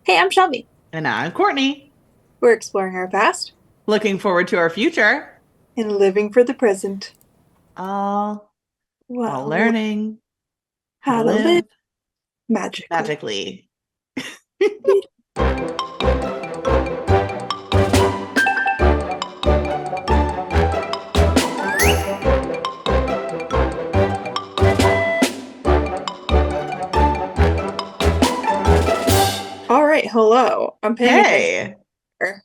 Hey, I'm Shelby. And I'm Courtney. We're exploring our past Looking forward to our future. and living for the present. All while Well, learning how to how to live live magically. magically. All right, hello. I'm paying attention Hey. here.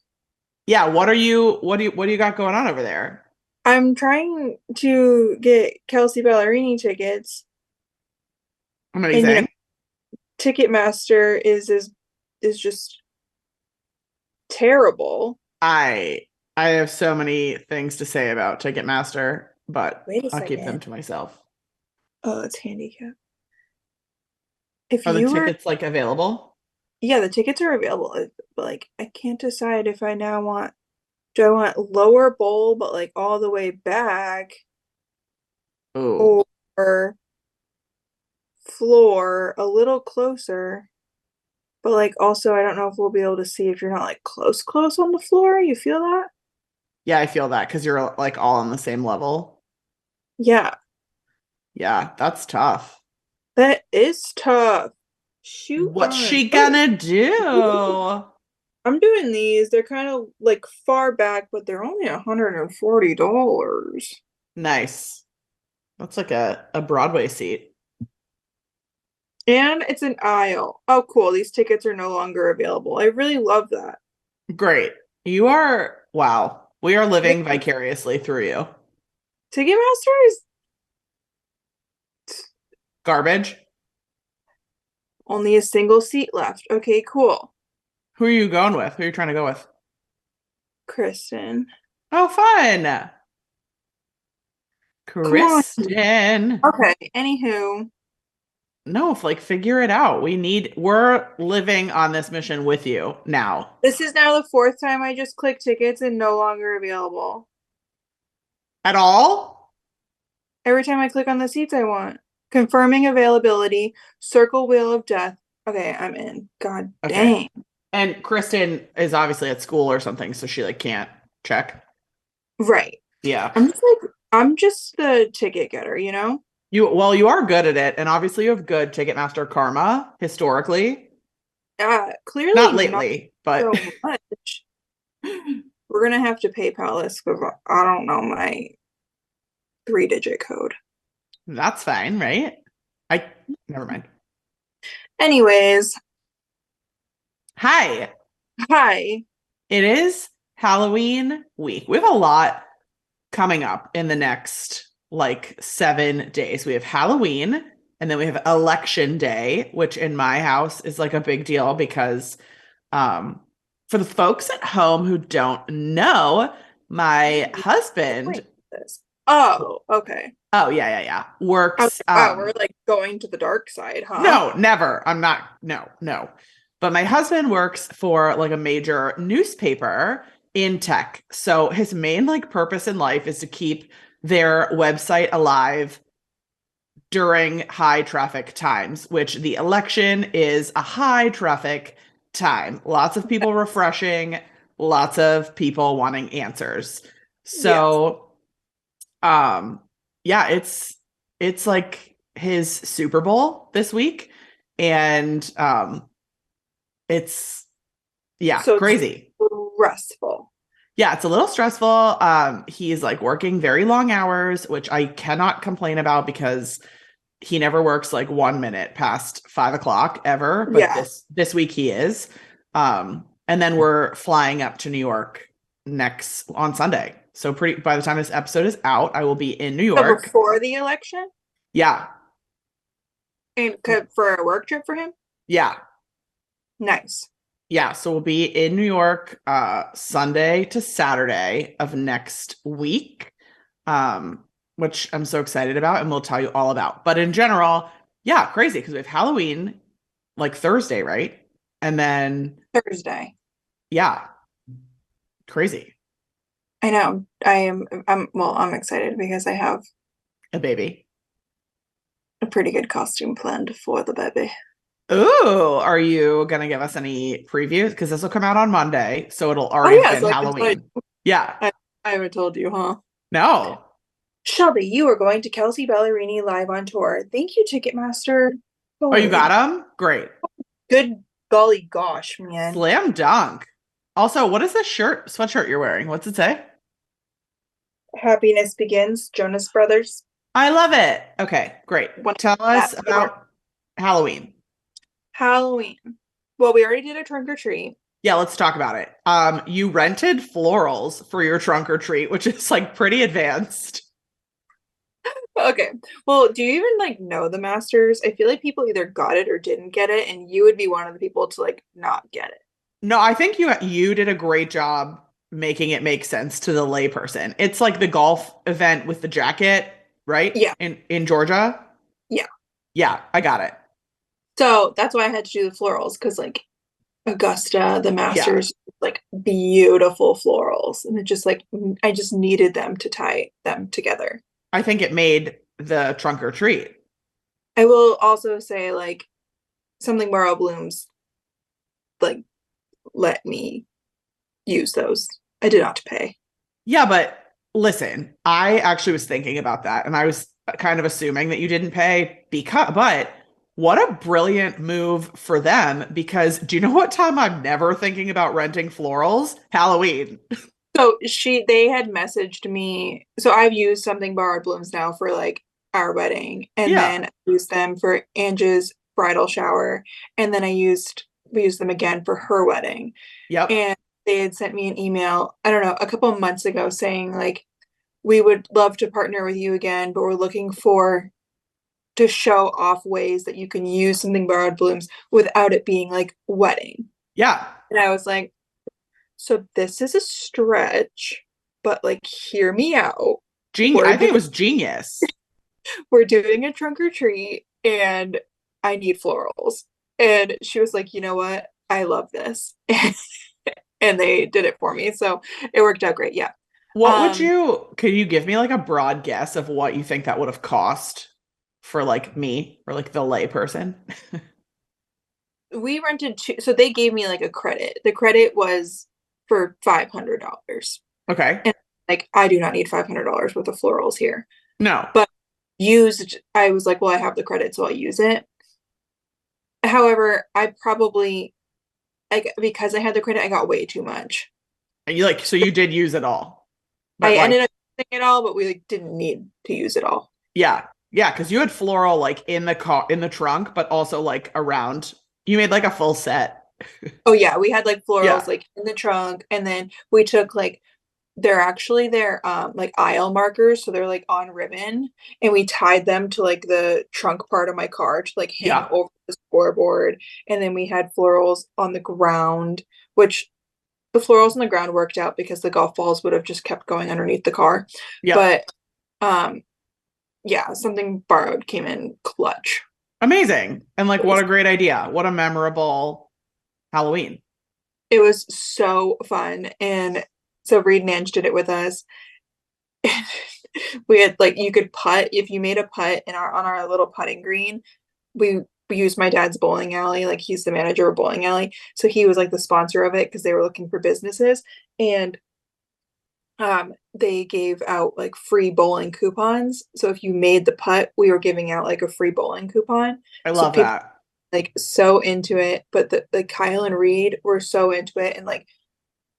Yeah, what do you got going on over there? I'm trying to get Kelsey Ballerini tickets, and Amazing. Ticketmaster is just terrible. I I have so many things to say about Ticketmaster, but Wait a I'll keep them second. to myself. Oh, it's handicap. If Are the you were, tickets like available? yeah, the tickets are available, but like I can't decide if I now want, do I want lower bowl but like all the way back, Oh. or floor a little closer, but like also I don't know if we'll be able to see if you're not like close on the floor. You feel that? Yeah, I feel that because you're like all on the same level. Yeah, Yeah, that's tough. that is tough. Shoot What's on. she Oh, gonna do? I'm doing these. They're kind of like far back, but they're only $140. Nice. That's like a Broadway seat. And it's an aisle. Oh, cool. These tickets are no longer available. I really love that. Great. You are, wow. We are living Ticket- vicariously through you. Ticketmaster is Garbage. only a single seat left. Okay, cool. Who are you going with? Who are you trying to go with? Kristen. Oh, fun. Come on. Kristen. Okay, anywho. No, like figure it out. We're living on this mission with you now. This is now the fourth time I just click tickets and no longer available. At all? Every time I click on the seats I want. Confirming availability, circle wheel of death. Okay, I'm in. God Okay. dang. And Kristen is obviously at school or something, so she like can't check. Right. Yeah. I'm just the ticket getter, you know? You are good at it, and obviously you have good Ticketmaster karma historically. Clearly Not not lately, but so much. We're gonna have to PayPal this because I don't know my 3-digit code. that's fine, right? I never mind. Anyways, Hi. hi. It is Halloween week. We have a lot coming up in the next like 7 days. We have Halloween and then we have election day, which in my house is like a big deal because um for the folks at home who don't know, my husband, Explain this. Oh, okay. oh yeah, I was works like, wow, we're like going to the dark side, huh? no, never. I'm not. No, no. But my husband works for like a major newspaper in tech. So his main like purpose in life is to keep their website alive during high traffic times, which the election is a high traffic time. Lots of people refreshing, lots of people wanting answers. Yes. So, um, yeah, it's like his Super Bowl this week, and it's yeah, So it's crazy. restful. Yeah, it's a little stressful. He's like working very long hours, which I cannot complain about because he never works like 1 minute past 5 o'clock ever. But Yeah. this week he is. And then we're flying up to New York next on Sunday. So pretty by the time this episode is out, I will be in New So York. before the election Yeah, and for a work trip for him? yeah, Nice. yeah. So we'll be in New York Sunday to Saturday of next week. Um, which I'm so excited about and we'll tell you all about. But in general, yeah, crazy because we have Halloween like Thursday, right? And then Thursday. yeah, crazy. I know. I'm excited because I have A baby. a pretty good costume planned for the baby. Ooh, are you gonna give us any previews? Because this will come out on Monday, so it'll Oh already have yeah, been so I can tell you. Halloween. Yeah. I haven't told you, huh? No. Shelby, you are going to Kelsey Ballerini live on tour. Thank you, Ticketmaster. Oh, you got Holy them? Great. good golly gosh, man. Slam dunk. Also, what is this sweatshirt you're wearing? What's it say? Happiness Begins, Jonas Brothers. I love it. Okay, great. One Tell that us about Halloween. Halloween. Well, we already did a trunk or treat. Yeah, let's talk about it. You rented florals for your trunk or treat, which is like pretty advanced. Okay. Well, do you even like know the masters? I feel like people either got it or didn't get it, and you would be one of the people to like not get it. No, I think you did a great job making it make sense to the layperson. It's like the golf event with the jacket, right? Yeah, In Georgia. yeah. Yeah, I got it. So that's why I had to do the florals because like Augusta, the Yeah. masters, like beautiful florals, and it just like I just needed them to tie them together. I think it made the trunk or treat. I will also say like something borrow blooms like let me use those. I did not pay. Yeah, but listen, I actually was thinking about that and I was kind of assuming that you didn't pay because, but what a brilliant move for them because do you know what time I'm never thinking about renting florals? Halloween. So they had messaged me. So I've used something borrowed blooms now for like our wedding, and Yeah. then I used them for Angie's bridal shower, and then we used them again for her wedding. Yep. And they had sent me an email, I don't know, a couple of months ago saying like we would love to partner with you again, but we're looking for to show off ways that you can use something borrowed blooms without it being like wedding. Yeah. And I was like, so this is a stretch, but like hear me out. Genius. We're I think it doing was genius. we're doing a trunk or treat and I need florals. And she was like, you know what? I love this. And they did it for me. So it worked out great. Yeah. Um, Could you give me like a broad guess of what you think that would have cost for like me or like the lay person? we rented two, so they gave me like a credit. The credit was for $500. Okay. And like I do not need $500 worth of florals here. No. But I was like, well, I have the credit, so I'll use it. However, I probably like because I had the credit, I got way too much. And you like, so you did use it all, but I ended like, up using it all, but we like didn't need to use it all. yeah. Yeah. Cause you had floral like in the car, in the trunk, but also like around, you made like a full set. Oh yeah, we had like florals Yeah. like in the trunk, and then we took like they're like aisle markers, so they're like on ribbon, and we tied them to like the trunk part of my car to like hang Yeah. over the scoreboard, and then we had florals on the ground, which the florals on the ground worked out because the golf balls would have just kept going underneath the car. Yep. But um yeah, something borrowed came in clutch. Amazing. And like, It what was a great idea. What a memorable Halloween. it was so fun. And so Reed and Ange did it with us. We had like you could putt if you made a putt in our on our little putting green. We used my dad's bowling alley, like he's the manager of bowling alley. So he was like the sponsor of it because they were looking for businesses. And they gave out like free bowling coupons. So if you made the putt, we were giving out like a free bowling coupon. I So love people that. like so into it, but the like Kyle and Reed were so into it and like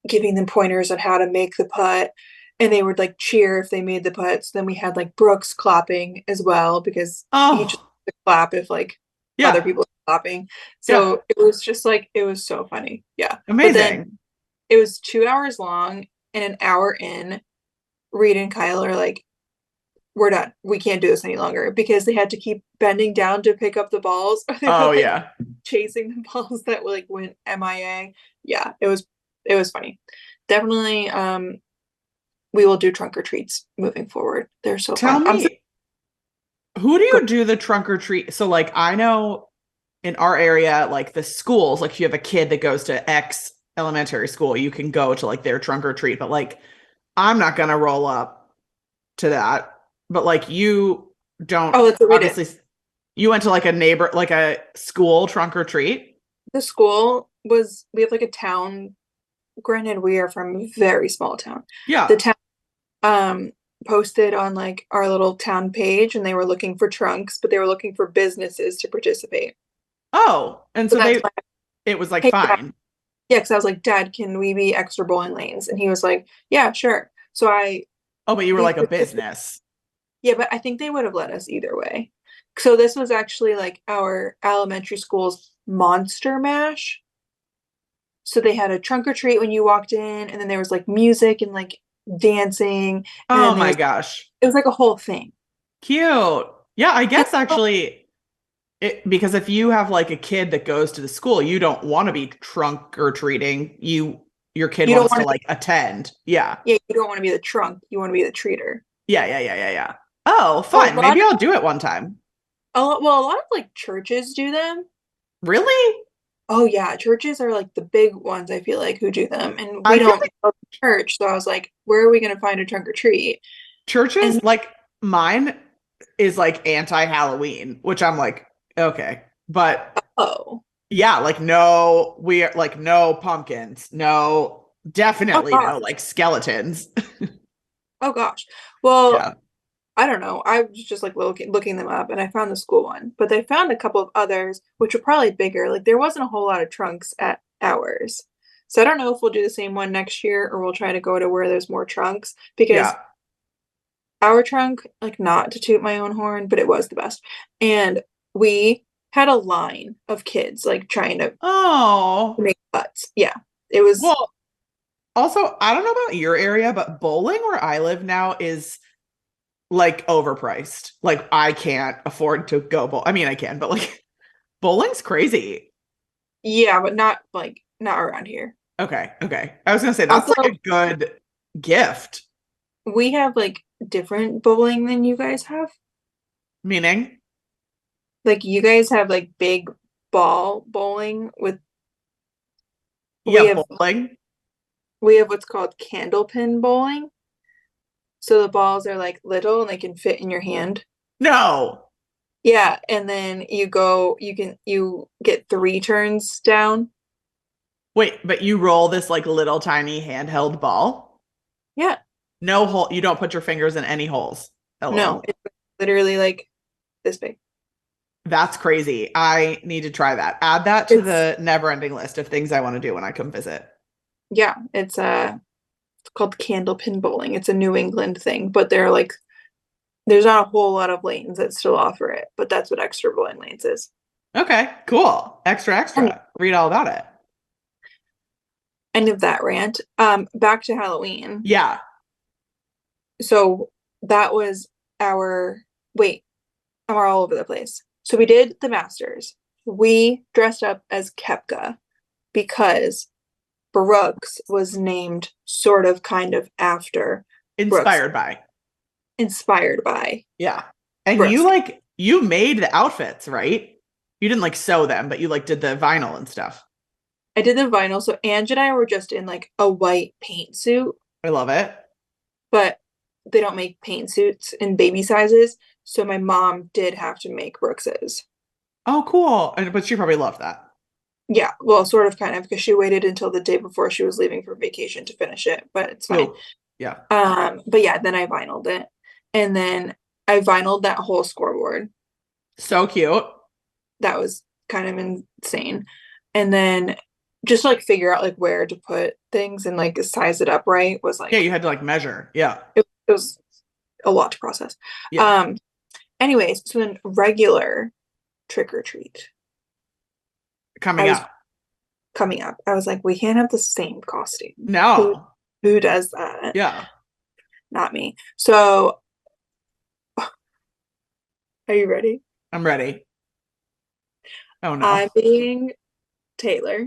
giving them pointers on how to make the putt. And they would like cheer if they made the putts. Then we had like Brooks clapping as well because he just Oh, clap if like other yeah. people are clapping. Yeah. So it was just like it was so funny. Yeah. But then Amazing. it was 2 hours long and an hour in, Reed and Kyle are like, we're done. We can't do this any longer because they had to keep bending down to pick up the balls or they were Oh, like yeah. chasing the balls that like went MIA. Yeah, it was funny. Definitely we will do trunk or treats moving forward. They're so Tell fun. I'm so me, who do go you do the trunk or treat? So, like, I know in our area, like the schools, like if you have a kid that goes to X elementary school, you can go to like their trunk or treat. But like, I'm not gonna roll up to that. But like, you don't oh, that's what we did. obviously, You went to like a neighbor, like a school trunk or treat? The school was, we have like a town. Granted, we are from a very small town. The Yeah. town um posted on like our little town page and they were looking for trunks, but they were looking for businesses to participate. Oh, and So so that's they, why, it was like hey, Dad. fine. Yeah, because I was like, Dad, can we be extra bowling lanes? And he was like, yeah, sure. So Oh, but you were we like a business. yeah, but I think they would have let us either way. So this was actually like our elementary school's monster mash. So they had a trunk or treat when you walked in, and then there was like music and like dancing, and Oh then my gosh. it was like a whole thing. Cute. Yeah, I And guess actually because if you have like a kid that goes to the school, you don't want to be trunk or treating. Your kid you don't wants to want to be, like attend. Yeah. yeah, you don't want to be the trunk, you want to be the treater. Yeah. Oh, A fun. lot Maybe of I'll do it one time. well, a lot of like churches do them. Really? Oh yeah, churches are like the big ones I feel like who do them, and we I feel don't like go to church, so I was like, where are we gonna find a trunk or treat? churches, And like mine is like anti-Halloween, which I'm like, okay. But oh, yeah, like no, we're like no pumpkins, no, oh definitely no gosh, like skeletons. oh gosh. Well, Yeah. I don't know. I was just like looking them up and I found the school one, but they found a couple of others which were probably bigger. Like there wasn't a whole lot of trunks at ours. So I don't know if we'll do the same one next year or we'll try to go to where there's more trunks because Yeah. our trunk, like not to toot my own horn, but it was the best. And we had a line of kids like trying to Oh. make butts. Yeah. It was Well, also, I don't know about your area, but bowling where I live now is like overpriced. Like I can't afford to go bowl. I mean, I can, but like bowling's crazy. yeah, but not like not around here. Okay. I was gonna say that's like Also, a good gift. we have like different bowling than you guys have. Meaning, Like you guys have like big ball bowling with we yeah, have bowling. we have what's called candlepin bowling. So the balls are like little and they can fit in your hand. No. Yeah, and then you get three turns down. Wait, but you roll this like little tiny handheld ball? Yeah, No hole. You don't put your fingers in any holes. no, LOL. it's literally like this big. That's crazy. I need to try that. Add that to It's the never-ending list of things I want to do when I come visit. yeah, it's called candlepin bowling. It's a New England thing, but they're like there's not a whole lot of lanes that still offer it, but that's what extra bowling lanes is. Okay, cool. Extra, Any, extra. Read all about it. End of that rant. Back to Halloween. Yeah. So that was our wait, we're all over the place. So we did the Masters. We dressed up as Kepka because Brooks was named sort of kind of after Brooks, Inspired by. inspired by Yeah. And Brooks. you made the outfits, right? You didn't like sew them, but you like did the vinyl and stuff. I did the vinyl, so Ange and I were just in like a white paint suit, I love it. but they don't make paint suits in baby sizes. So my mom did have to make Brooks's. Oh, cool. But she probably loved that. Yeah, well, sort of kind of because she waited until the day before she was leaving for vacation to finish it, but it's fine. Ooh. Yeah. But yeah, then I vinyled it. And then I vinyled that whole scoreboard. So cute. That was kind of insane. And then just to, like figure out like where to put things and like size it up right was Yeah, like you had to like measure. Yeah. it was a lot to process. Yeah. Um, anyways, so then regular trick or treat. I Coming was up. coming up. I was like, we can't have the same costume. Who No. who does that? Yeah. Not me. So, are you ready? I'm ready. Oh no. I'm being Taylor.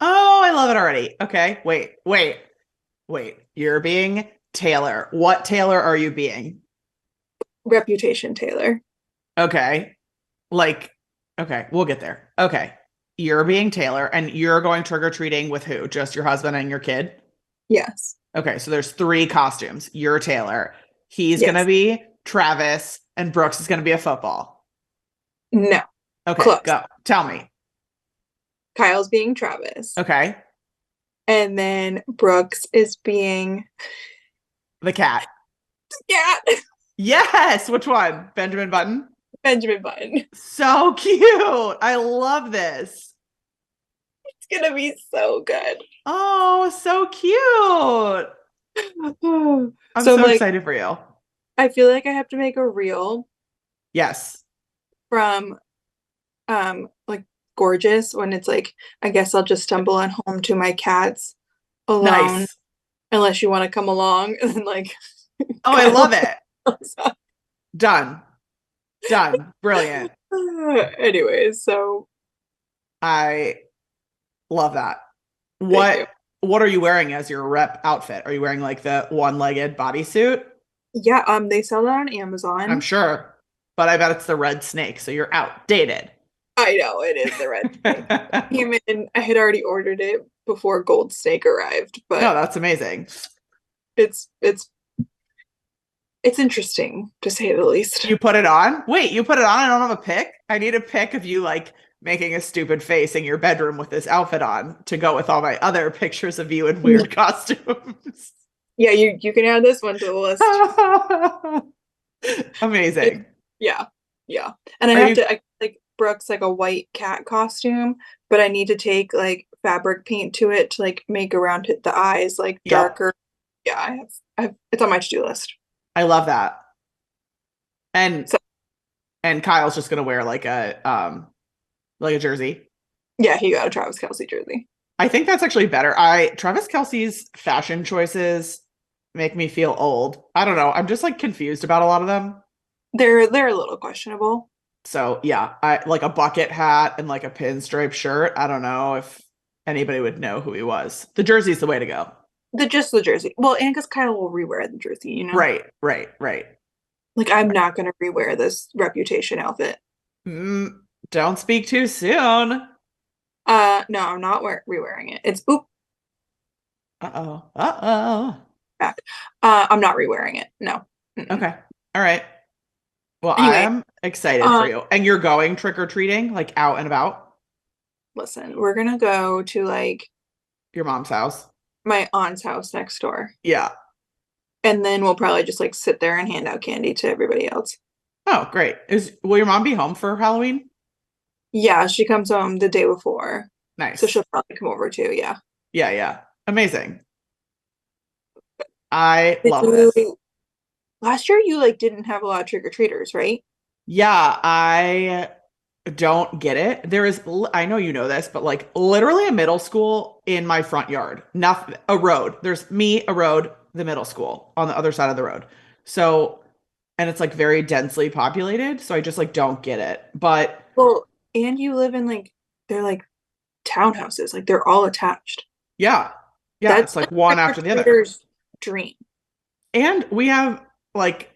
Oh, I love it already. Okay. Wait. You're being Taylor. What Taylor are you being? Reputation Taylor. Okay. Like, okay, we'll get there. Okay. You're being Taylor and you're going trick or treating with who? Just your husband and your kid? Yes. Okay. So there's three costumes. You're Taylor. He's going to Yes. be Travis and Brooks is going to be a football. No, Okay, close. go. Tell me. Kyle's being Travis. Okay. And then Brooks is being The cat. yeah, Yes. Which one? Benjamin Button? Benjamin Button. So cute. I love this. It's gonna be so good. Oh, so cute. I'm So I'm so like, excited for you. I feel like I have to make a reel Yes. from like gorgeous when it's like I guess I'll just stumble on home to my cats alone Nice. unless you want to come along and then like Oh, I Kyle love it. Done. Done. Brilliant. anyways, so I love that. thank you. What are you wearing as your rep outfit? Are you wearing like the one-legged bodysuit? Yeah, they sell that on I'm Amazon. sure, but I bet it's the red snake, so you're outdated. I know it is the red snake. No, Came in, I had already ordered it before Gold Snake arrived, but that's amazing. it's it's interesting to say the least. You put it on? Wait, you put it on? I don't have a pic? I need a pic of you like making a stupid face in your bedroom with this outfit on to go with all my other pictures of you in weird costumes. Yeah, you can add this one to the list. It's Amazing. yeah, yeah. And I Are have you? to like Brooke's like a white cat costume, but I need to take like fabric paint to it to like make around the eyes like Yep. darker. Yeah, I have it's on my to-do list. I love that. And So and Kyle's just gonna wear like a jersey. yeah, he got a Travis Kelsey jersey. I think that's actually better. I Travis Kelsey's fashion choices make me feel old. I don't know. I'm just like confused about a lot of them. They're a little questionable. So yeah, I like a bucket hat and like a pinstripe shirt. I don't know if anybody would know who he was. The jersey's the way to go. The jersey. Well, and because Kyle will rewear the jersey, you know? Right, right, right. Like I'm not gonna rewear this reputation outfit. Mm, don't speak too soon. No, I'm not rewearing it. It's oop Uh-oh. Uh-oh. back. I'm not rewearing it. No. Mm-mm. Okay. All right. Well, I Anyway, am excited for um, you. And you're going trick or treating, like out and about listen, we're gonna go to like your mom's house. my aunt's house next door. Yeah. And then we'll probably just like sit there and hand out candy to everybody else. Oh, great. Will your mom be home for Halloween? Yeah, she comes home the day before. So Nice. she'll probably come over too. Yeah. Yeah, yeah. Amazing. I Did love this. you last year you like didn't have a lot of trick-or-treaters, right? Yeah, I don't get it. I know you know this, but like literally a middle school in my front yard. Nothing, a road. There's me, a road, the middle school on the other side of the road. So, and it's like very densely populated. So I just like don't get it. But Well, and you live in like they're like townhouses, like they're all attached. yeah, yeah, That's it's like like one after the other. trick-or-treater's dream. And we have like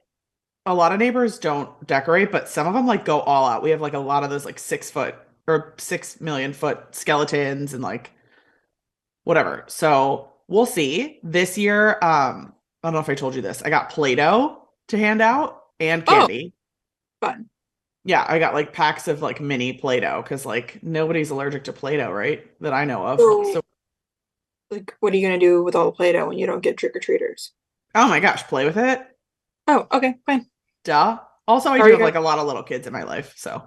a lot of neighbors don't decorate, but some of them like go all out. We have like a lot of those like 6 foot or 6 million foot skeletons and like whatever. So we'll see. This year, I don't know if I told you this. I got Play-Doh to hand out and Oh, candy. fun. Yeah, I got like packs of like mini Play-Doh because like nobody's allergic to Play-Doh, right? That I know of. So, So, like, what are you gonna do with all the Play-Doh when you don't get trick-or-treaters? oh my gosh, play with it. Oh, okay, fine. Duh. Also, I How do are you have gonna? like a lot of little kids in my life. So,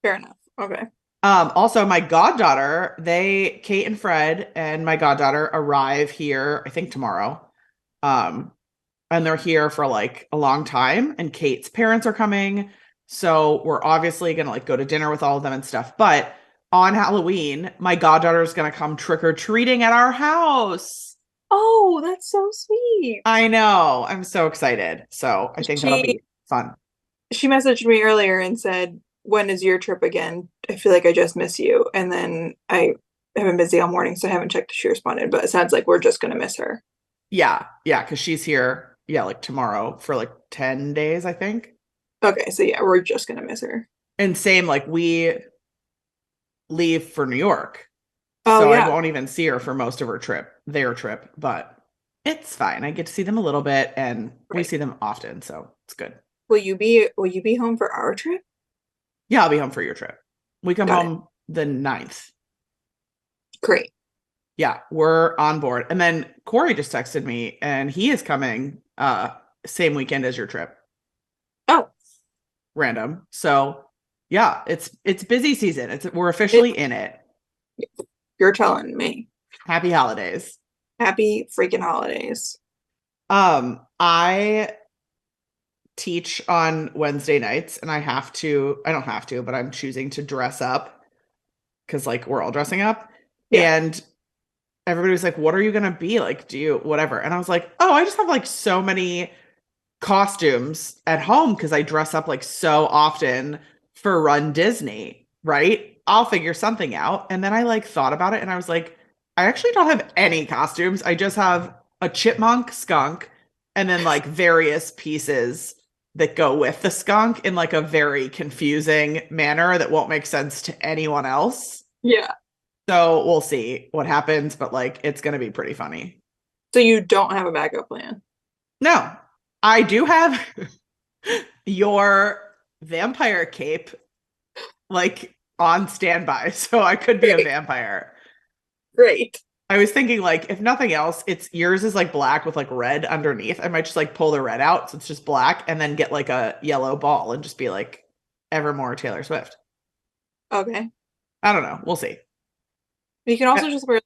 Fair enough. Okay. also my goddaughter, Kate and Fred and my goddaughter arrive here, I think tomorrow. Um, and they're here for like a long time. And Kate's parents are coming. So we're obviously gonna like go to dinner with all of them and stuff. But on Halloween, my goddaughter's gonna come trick-or-treating at our house. Oh, that's so sweet. I know. I'm so excited. So I think that'll She be fun. she messaged me earlier and said, "When is your trip again? I feel like I just miss you." And then I have been busy all morning, so I haven't checked if she responded, but it sounds like we're just gonna miss her. Yeah, yeah, because she's here, yeah, like tomorrow for like 10 days, I think. Okay, so yeah, we're just gonna miss her. And same, like we leave for New York. Oh So I yeah, won't even see her for most of their trip, but it's fine. I get to see them a little bit and we right. see them often, so it's good. Will you be home for our trip? Yeah, I'll be home for your trip. We come Got it. home the 9th. Great. Yeah, we're on board. And then Corey just texted me and he is coming same weekend as your trip. Oh, Random. So yeah, it's busy season. We're it, officially in it. you're telling me. Happy holidays. Happy freaking holidays. I teach on Wednesday nights and I don't have to, but I'm choosing to dress up because like we're all dressing up. Yeah. And everybody was like, what are you gonna be? Like, do you whatever? And I was like, oh, I just have like so many costumes at home because I dress up like so often for Run Disney, right? I'll figure something out. And then I like thought about it and I was like, I actually don't have any costumes. I just have a chipmunk skunk and then like various pieces that go with the skunk in like a very confusing manner that won't make sense to anyone else. Yeah. So we'll see what happens, but like it's going to be pretty funny. So you don't have a backup plan. No, I do have your vampire cape like on standby, so I could be a Great. vampire. Great. I was thinking like if nothing else, it's yours is like black with like red underneath. I might just like pull the red out so it's just black and then get like a yellow ball and just be like Evermore Taylor Swift. Okay. I don't know. We'll see. You can Uh, also just wear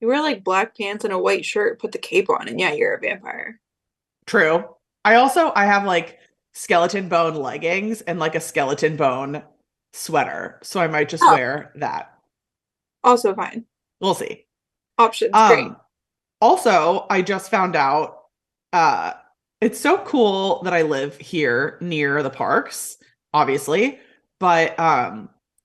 you wear like black pants and a white shirt, put the cape on, and yeah, you're a vampire. True. I have like skeleton bone leggings and like a skeleton bone sweater. So I might just Oh, wear that. also fine. We'll see. Options, great. Um, Also, I just found out uh it's so cool that I live here near the parks, obviously, but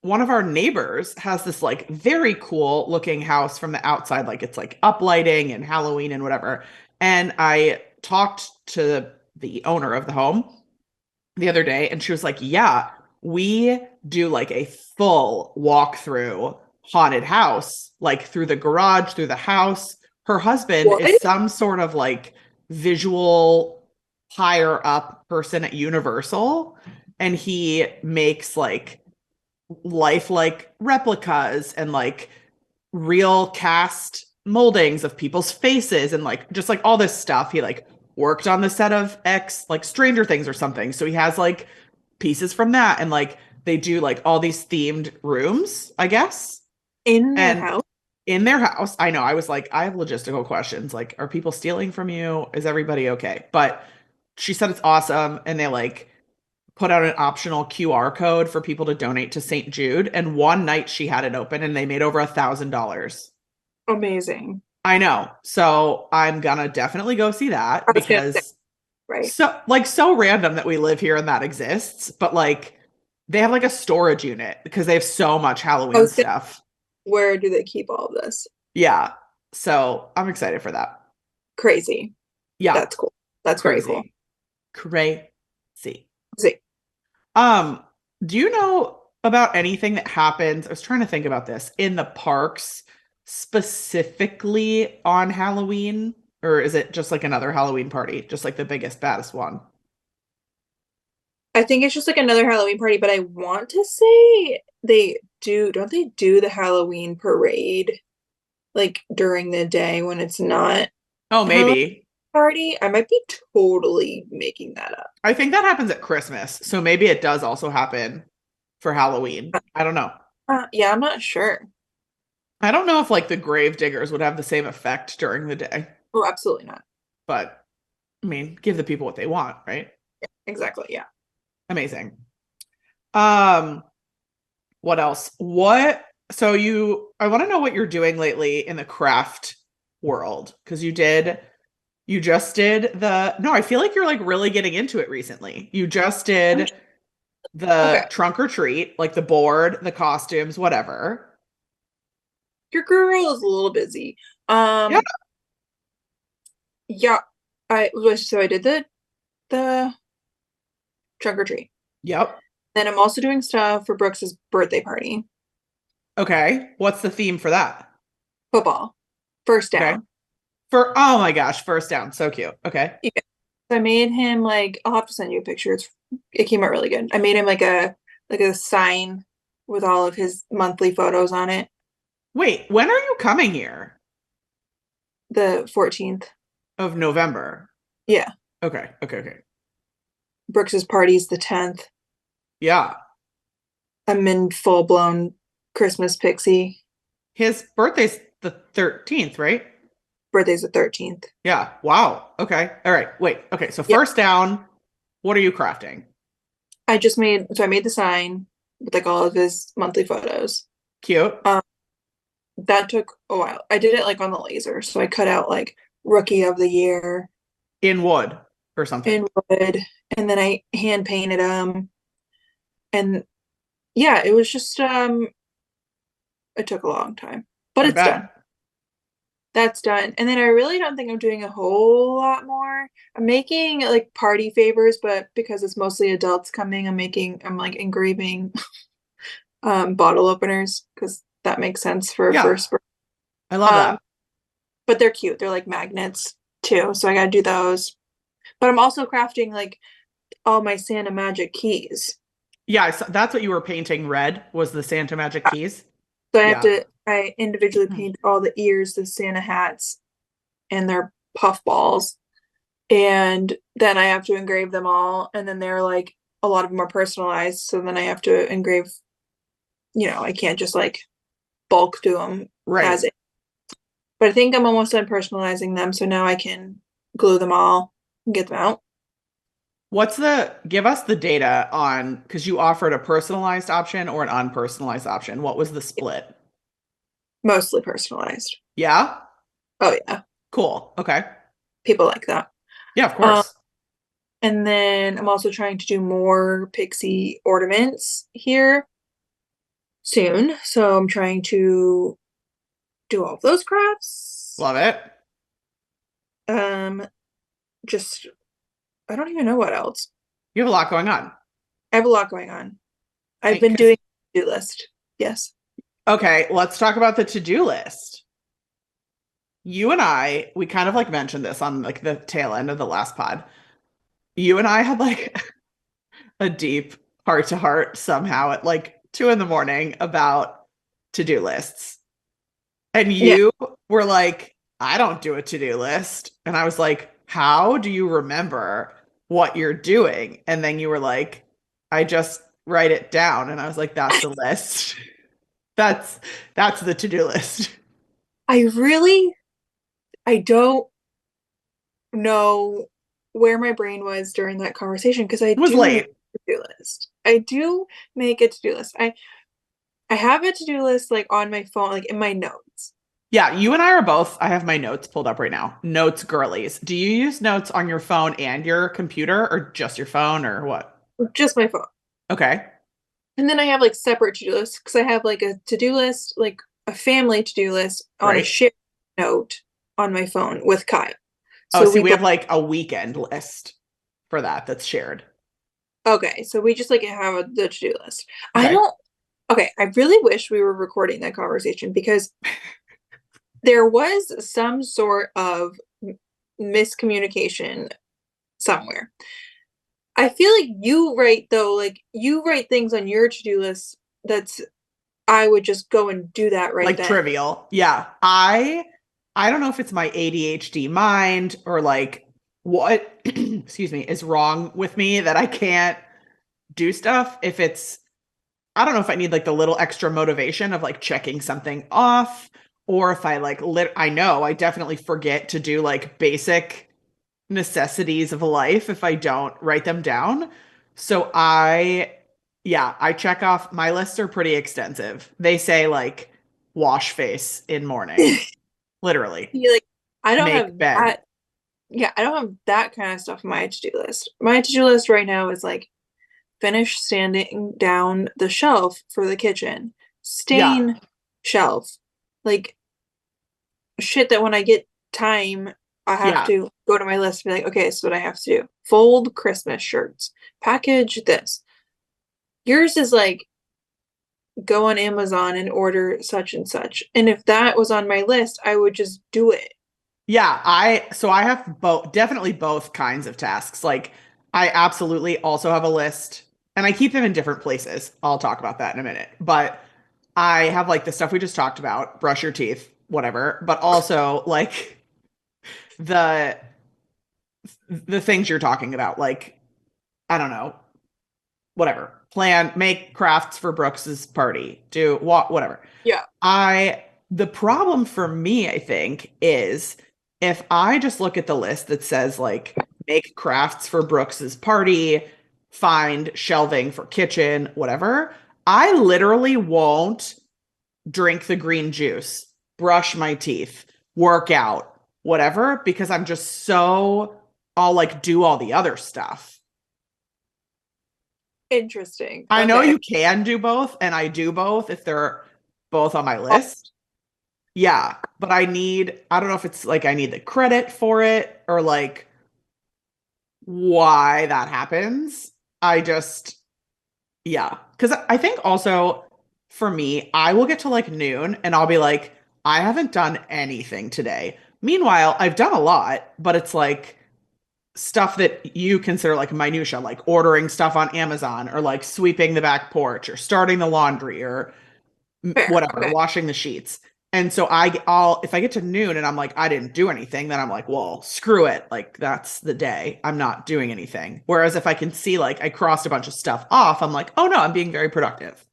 one of our neighbors has this like very cool looking house from the outside, like it's like uplighting and Halloween and whatever. And I talked to the owner of the home the other day and she was like, "Yeah, we do like a full walkthrough haunted house, like through the garage, through the house." Her husband What? is some sort of like visual higher up person at Universal and he makes like lifelike replicas and like real cast moldings of people's faces and like just like all this stuff. He like worked on the set of X like Stranger Things or something. So he has like pieces from that and like they do like all these themed rooms, I guess. In their And house? in their house, I know I was like, I have logistical questions. Like, are people stealing from you? Is everybody okay? But she said it's awesome. And they like put out an optional QR code for people to donate to St. Jude. And one night she had it open and they made over $1,000. Amazing. I know. So I'm gonna definitely go see I that was gonna say, because right. so random that we live here and that exists, but like they have like a storage unit because they have so much I Halloween was gonna, stuff. where do they keep all of this? Yeah. So I'm excited for that. Crazy. Yeah. That's cool. That's very cool. Crazy. Crazy. See, Um, do you know about anything that happens? I was trying to think about this in the parks specifically on Halloween, or is it just like another Halloween party, just like the biggest, baddest one? I think it's just like another Halloween party, but I want to say don't they do the Halloween parade like during the day when it's not Oh, Halloween maybe. party? I might be totally making that up. I think that happens at Christmas, so maybe it does also happen for Halloween. I don't know. Yeah, I'm not sure. I don't know if like the grave diggers would have the same effect during the day, Oh, absolutely not. but I mean, give the people what they want, right? Exactly. Yeah. Amazing. Um, what else? What so I want to know what you're doing lately in the craft world because you just did the no, I feel like you're like really getting into it recently. You just I'm did okay. the trunk or treat, like the board, the costumes, whatever. Your girl is a little busy. Yeah. Um, yeah, so I did the trunk or treat. Yep. Then I'm also doing stuff for Brooks's birthday party. Okay. What's the theme for that? Football. First Okay. down. For oh my gosh, first down. So cute. Okay. Yeah. So I made him like I'll have to send you a picture. It came out really good. I made him like a sign with all of his monthly photos on it. Wait, when are you coming here? The 14th. Of November. Yeah. Okay, okay, okay. Brooks's party's the 10th. Yeah. I'm in full blown Christmas pixie. His birthday's the 13th, right? Birthday's the 13th. Yeah. Wow. Okay. All right. Wait. Okay. So Yep. first down, what are you crafting? I made the sign with like all of his monthly photos. Cute. Um, that took a while. I did it like on the laser. So I cut out like rookie of the year In wood or something. in wood and then I hand painted them. And yeah, it was just it took a long time, but I it's bet. done. That's done. And then I really don't think I'm doing a whole lot more. I'm making like party favors, but because it's mostly adults coming, I'm like engraving bottle openers because that makes sense for a Yeah. first. I love Um, that. but they're cute. They're like magnets too, so I gotta do those. But I'm also crafting like all my Santa Magic keys. Yeah. That's what you were painting red was the Santa Magic keys. So Yeah. I individually paint all the ears, the Santa hats, and their puff balls. And then I have to engrave them all. And then they're like, a lot of them are personalized. So then I have to engrave, I can't just like bulk do them Right. as it. But I think I'm almost done personalizing them. So now I can glue them all and get them out. Give us the data on, because you offered a personalized option or an unpersonalized option. What was the split? Mostly personalized. Yeah. Oh, yeah. Cool. Okay. People like that. Yeah, of Um, course. and then I'm also trying to do more pixie ornaments here soon. So I'm trying to do all of those crafts. Love it. Um, just I don't even know what else. You have a lot going on. I have a lot going on. I've been Because doing a to-do list. Yes. okay, let's talk about the to-do list. You and I, we kind of like mentioned this on like the tail end of the last pod. You and I had like a deep heart to heart somehow at like 2 in the morning about to-do lists. And Yeah. you were like, I don't do a to-do list. And I was like, how do you remember what you're doing? And then you were like, I just write it down. And I was like, that's the list. That's that's the to-do list. I don't know where my brain was during that conversation because I It was do make late. a to-do list. I do make a to-do list. I have a to-do list like on my phone, like in my notes. Yeah, you and I are both, I have my notes pulled up right now. Notes girlies. Do you use notes on your phone and your computer or just your phone or what? Just my phone. Okay. And then I have like separate to-do lists because I have like a to-do list, like a family to-do list on a Right. shared note on my phone with Kyle. Oh, So see, we we both have like a weekend list for that's shared. okay, so we just like have the to-do list. I Okay. don't okay, I really wish we were recording that conversation because there was some sort of miscommunication somewhere. I feel like you write though, like you write things on your to-do list that's I would just go and do that right Like then. trivial. Yeah. I don't know if it's my ADHD mind or like what excuse me is wrong with me that I can't do stuff if it's I don't know if I need like the little extra motivation of like checking something off or if I like I know I definitely forget to do like basic necessities of life if I don't write them down. So yeah, I check off my lists are pretty extensive. They say like wash face in morning, literally. You're like, I don't have Make bed. that. Yeah, I don't have that kind of stuff on my to-do list. My to-do list right now is like finish sanding down the shelf for the kitchen, Yeah. stain shelf, like shit that when I get time, I have Yeah. to go to my list and be like, okay, this is what I have to do. Fold Christmas shirts, package this. Yours is like go on Amazon and order such and such. And if that was on my list, I would just do it. Yeah, I have both definitely both kinds of tasks. Like I absolutely also have a list and I keep them in different places. I'll talk about that in a minute. But I have like the stuff we just talked about, brush your teeth, whatever, but also like the the things you're talking about, like I don't know, whatever. Plan, make crafts for Brooks's party. Do what, whatever. Yeah. I the problem for me, I think, is if I just look at the list that says like make crafts for Brooks's party, find shelving for kitchen, whatever, I literally won't drink the green juice, brush my teeth, work out, whatever, because I'm just so I'll like do all the other stuff. Interesting. I know Okay. you can do both, and I do both if they're both on my Oh, list. Yeah, but I don't know if it's like I need the credit for it or like why that happens. I just, yeah. Because I think also for me, I will get to like noon and I'll be like, I haven't done anything today. Meanwhile, I've done a lot, but it's like stuff that you consider like minutia, like ordering stuff on Amazon or like sweeping the back porch or starting the laundry or fair. whatever, Okay. washing the sheets. And so I'll if I get to noon and I'm like I didn't do anything, then I'm like, well, screw it. Like that's the day. I'm not doing anything. Whereas if I can see like I crossed a bunch of stuff off, I'm like, oh no, I'm being very productive.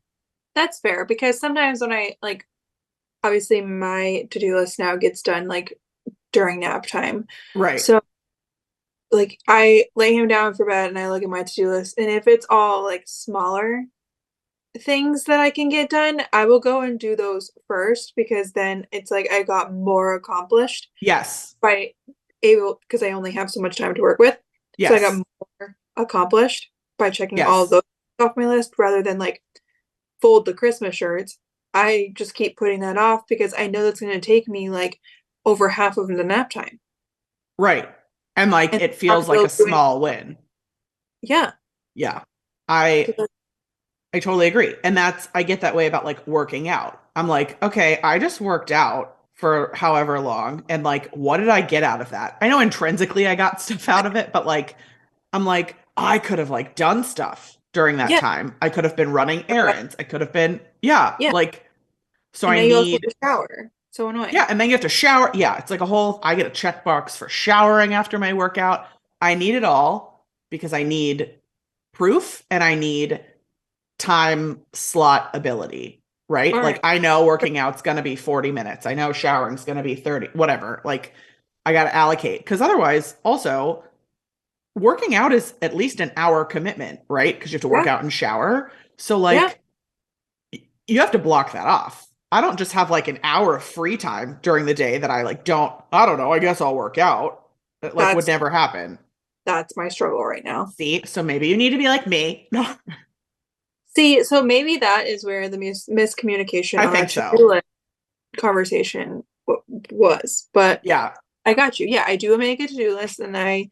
That's fair because sometimes when I like obviously my to-do list now gets done like during nap time. Right. So like I lay him down for bed and I look at my to-do list and if it's all like smaller things that I can get done, I will go and do those first because then it's like I got more accomplished Yes. by able because I only have so much time to work with. So I got Yes. more accomplished by checking all of Yes. those off my list rather than like fold the Christmas shirts. I just keep putting that off because I know that's going to take me like over half of the nap time. Right. And like And it I'm feels like still a doing, small win. yeah. Yeah. So I that's I totally agree. And that's, I get that way about like working out. I'm like, okay, I just worked out for however long. And like, what did I get out of that? I know intrinsically I got stuff out of it, but like, I'm like, I could have like done stuff during that yeah, time. I could have been running errands. I could have been, yeah, yeah. like, so And I now you also have need, to shower. So yeah. annoying. And then you have to shower. Yeah. It's like a whole, I get a checkbox for showering after my workout. I need it all because I need proof and I need time slot ability, All right? right. Like I know working out's going to be 40 minutes. I know showering's going to be 30, whatever. Like I got to allocate because otherwise also working out is at least an hour commitment, right? Because you have to work Yeah. out and shower. So Yeah. like you have to block that off. I don't just have like an hour of free time during the day that I like I don't know, I guess I'll work out. That like would That's never happen. that's my struggle right now. See? So maybe you need to be like me. No, See, so maybe that is where the miscommunication I on our think to-do so. list conversation was. But Yeah. I got you. Yeah, I do make a to-do list and I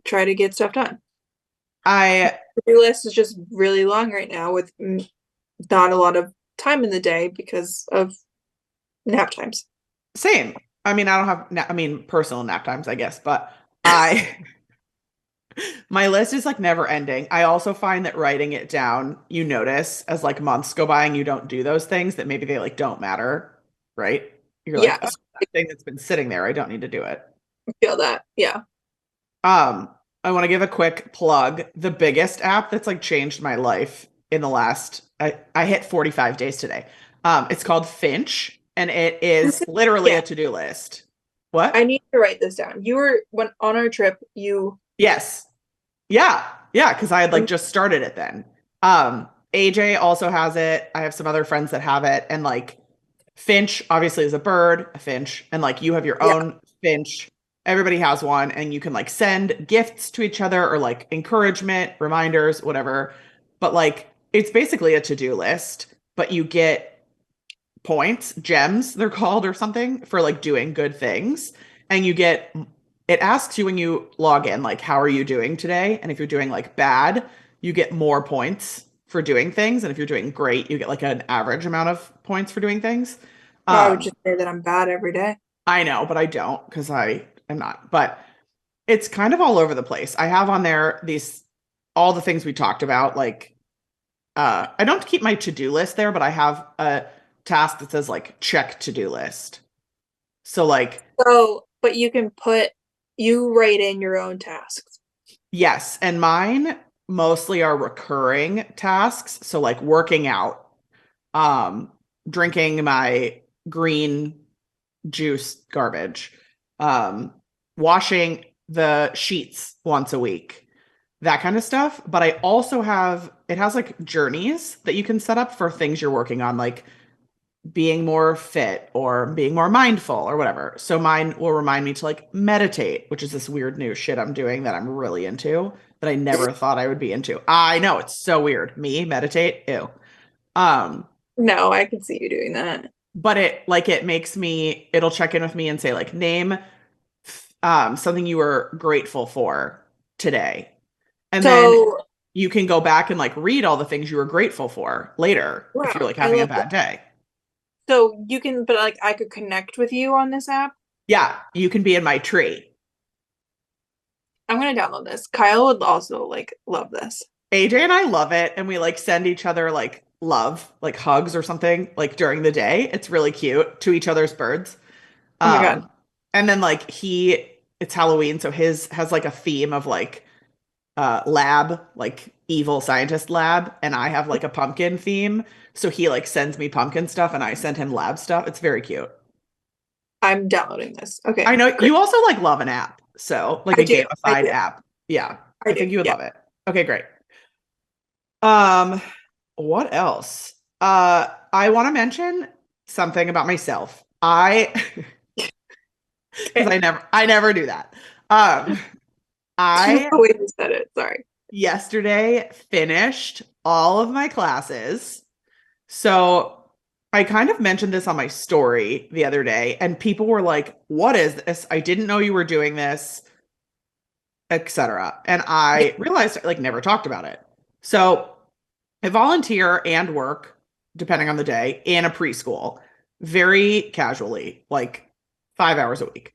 try to get stuff done. I To-do list is just really long right now with not a lot of time in the day because of nap times. Same. I mean, I don't have, I mean, personal nap times, I guess, but I, my list is like never ending. I also find that writing it down, you notice as like months go by and you don't do those things that maybe they like don't matter, right? You're like, oh, Yes, that thing that's been sitting there, I don't need to do it. I feel that. Yeah. Um, I want to give a quick plug. The biggest app that's like changed my life in the last, I hit 45 days today. It's called Finch and it is literally Yeah. a to-do list. I What? need to write this down. You were when on our trip, you Yes. Yeah. Yeah. Cause I had like just started it then. AJ also has it. I have some other friends that have it. And like Finch obviously is a bird, a finch, and like you have your yeah. own finch. Everybody has one, and you can like send gifts to each other or like encouragement, reminders, whatever. But like it's basically a to-do list, but you get points, gems, they're called or something for like doing good things. And you get it asks you when you log in, like, how are you doing today? And if you're doing like bad, you get more points for doing things. And if you're doing great, you get like an average amount of points for doing things. I would Um, just say that I'm bad every day. I know, but I don't because I am not. But it's kind of all over the place. I have on there these all the things we talked about. Like, I don't keep my to-do list there, but I have a task that says like check to-do list. So like, So, but you write in your own tasks. yes, and mine mostly are recurring tasks. So like working out, um, drinking my green juice garbage, um, washing the sheets once a week, that kind of stuff. But I also have, it has like journeys that you can set up for things you're working on, like being more fit or being more mindful or whatever. So mine will remind me to like meditate, which is this weird new shit I'm doing that I'm really into that I never thought I would be into. I know it's so weird. Me meditate, ew. Um, No, I can see you doing that. but it makes me, it'll check in with me and say like name something you were grateful for today. And then So, you can go back and like read all the things you were grateful for later if you're wow, like I having a love that. bad day. So you can, but like I could connect with you on this app. Yeah, you can be in my tree. I'm gonna download this. Kyle would also like love this. AJ and I love it, and we like send each other like love, like hugs or something, like during the day. It's really cute to each other's birds. Oh my God. Um, and then like it's Halloween, so his has like a theme of like lab, like evil scientist lab, and I have like a pumpkin theme. So he like sends me pumpkin stuff and I send him lab stuff. It's very cute. I'm downloading this. I Okay, know great. you also like love an app. So like I a do. I gamified do. app. Yeah. I I do. think you would Yeah. love it. Okay, great. Um, what else? I want to mention something about myself. I because Okay. I never do that. Um, I The way you said it. Sorry. yesterday finished all of my classes. So I kind of mentioned this on my story the other day, and people were like, "What is this? I didn't know you were doing this," etc. And Yeah. I realized I like never talked about it. So I volunteer and work, depending on the day, in a preschool, very casually, like 5 hours a week.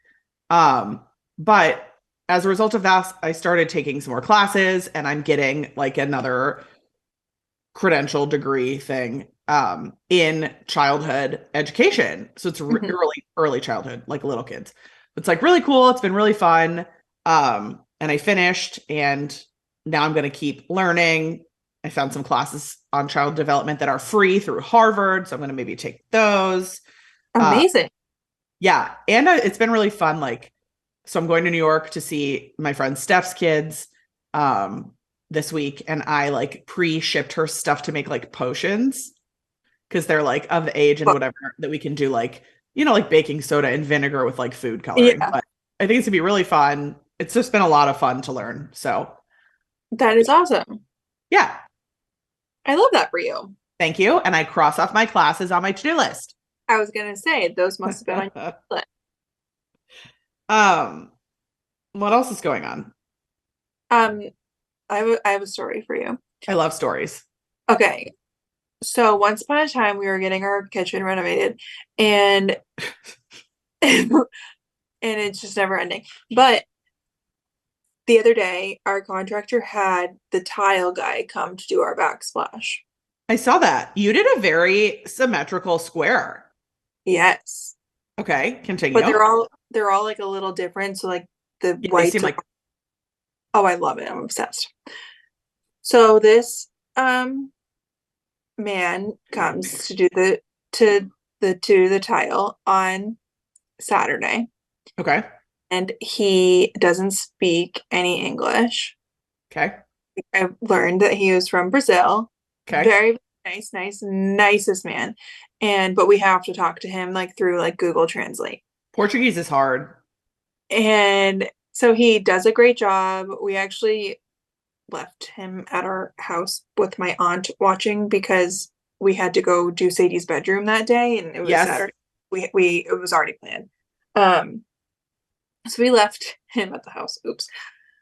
Um, but as a result of that, I started taking some more classes and I'm getting like another credential degree thing in childhood education. So it's Mhm. early childhood, like little kids. It's like really cool. It's been really fun. And I finished and now I'm going to keep learning. I found some classes on child development that are free through Harvard, so I'm going to maybe take those. Uh, Amazing. yeah, and it's been really fun. Like, so I'm going to New York to see my friend Steph's kids um, this week, and I like pre-shipped her stuff to make like potions because they're like of the age and Well, whatever that we can do like like baking soda and vinegar with like food coloring. yeah, But I think it's gonna be really fun. It's just been a lot of fun to learn. So that is awesome. yeah, I love that for you. thank you. And I cross off my classes on my to-do list. I was gonna say those must have been on your list. um, what else is going on? Um, I have a story for you. I love stories. Okay, so once upon a time we were getting our kitchen renovated, and and it's just never ending. But the other day, our contractor had the tile guy come to do our backsplash. I saw that. You did a very symmetrical square. Yes, Okay, but continue. they're all like a little different. So like the Yeah, they seem whites. like Oh, I love it. I'm obsessed. So this man comes to do the tile on Saturday, okay. and he doesn't speak any English. Okay. I learned that he was from Brazil. Okay. Very nicest man. And but we have to talk to him like through like Google Translate. Portuguese is hard. And so he does a great job. We actually left him at our house with my aunt watching because we had to go do Sadie's bedroom that day and it was Yes. Saturday. We it was already planned. Um so we left him at the house. Oops.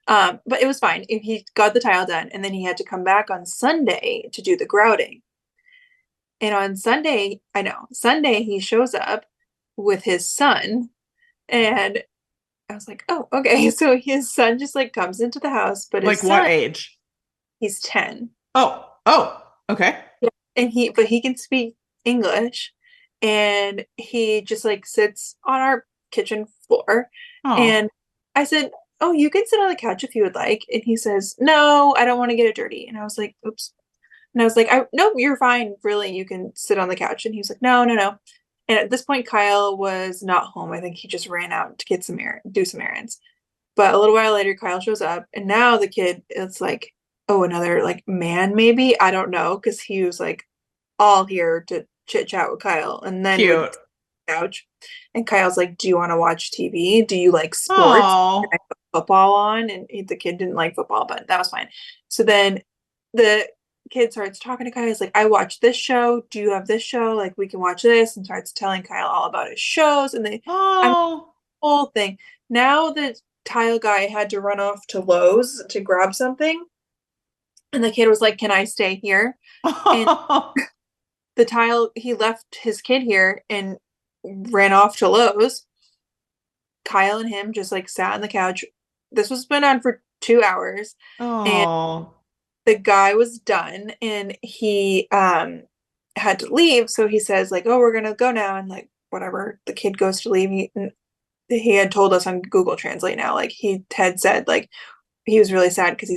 But it was fine. He got the tile done and then he had to come back on Sunday to do the grouting. And on Sunday, I know, Sunday he shows up with his son and I was like, "Oh, okay." So his son just like comes into the house, but his Like what son age? He's 10. Oh, okay. Yeah. But he can speak English, and he just like sits on our kitchen floor. And Oh, I said, "Oh, you can sit on the couch if you would like." And he says, "No, I don't want to get it dirty." And I was like, "Oops." And I was like, no, you're fine. Really, you can sit on the couch." And he was like, "No, no, no." And at this point, Kyle was not home. I think he just ran out to get do some errands. But a little while later, Kyle shows up, and now the kid, it's like, oh, another like man, maybe. I don't know, because he was like all here to chit chat with Kyle, and then would cute. couch. And Kyle's like, "Do you want to watch TV? Do you like sports?" And I Oh, put football on, and the kid didn't like football, but that was fine. So then the kid starts talking to Kyle. He's like, "I watch this show. Do you have this show? Like, we can watch this." And starts telling Kyle all about his shows. And I'm oh, whole thing. Now the tile guy had to run off to Lowe's to grab something, and the kid was like, "Can I stay here?" And oh, he left his kid here and ran off to Lowe's. Kyle and him just like sat on the couch. This was been on for 2 hours, and oh, the guy was done, and he had to leave. So he says like, "Oh, we're gonna go now," and like whatever. The kid goes to leave. He had told us on Google Translate now. Like he had said like he was really sad because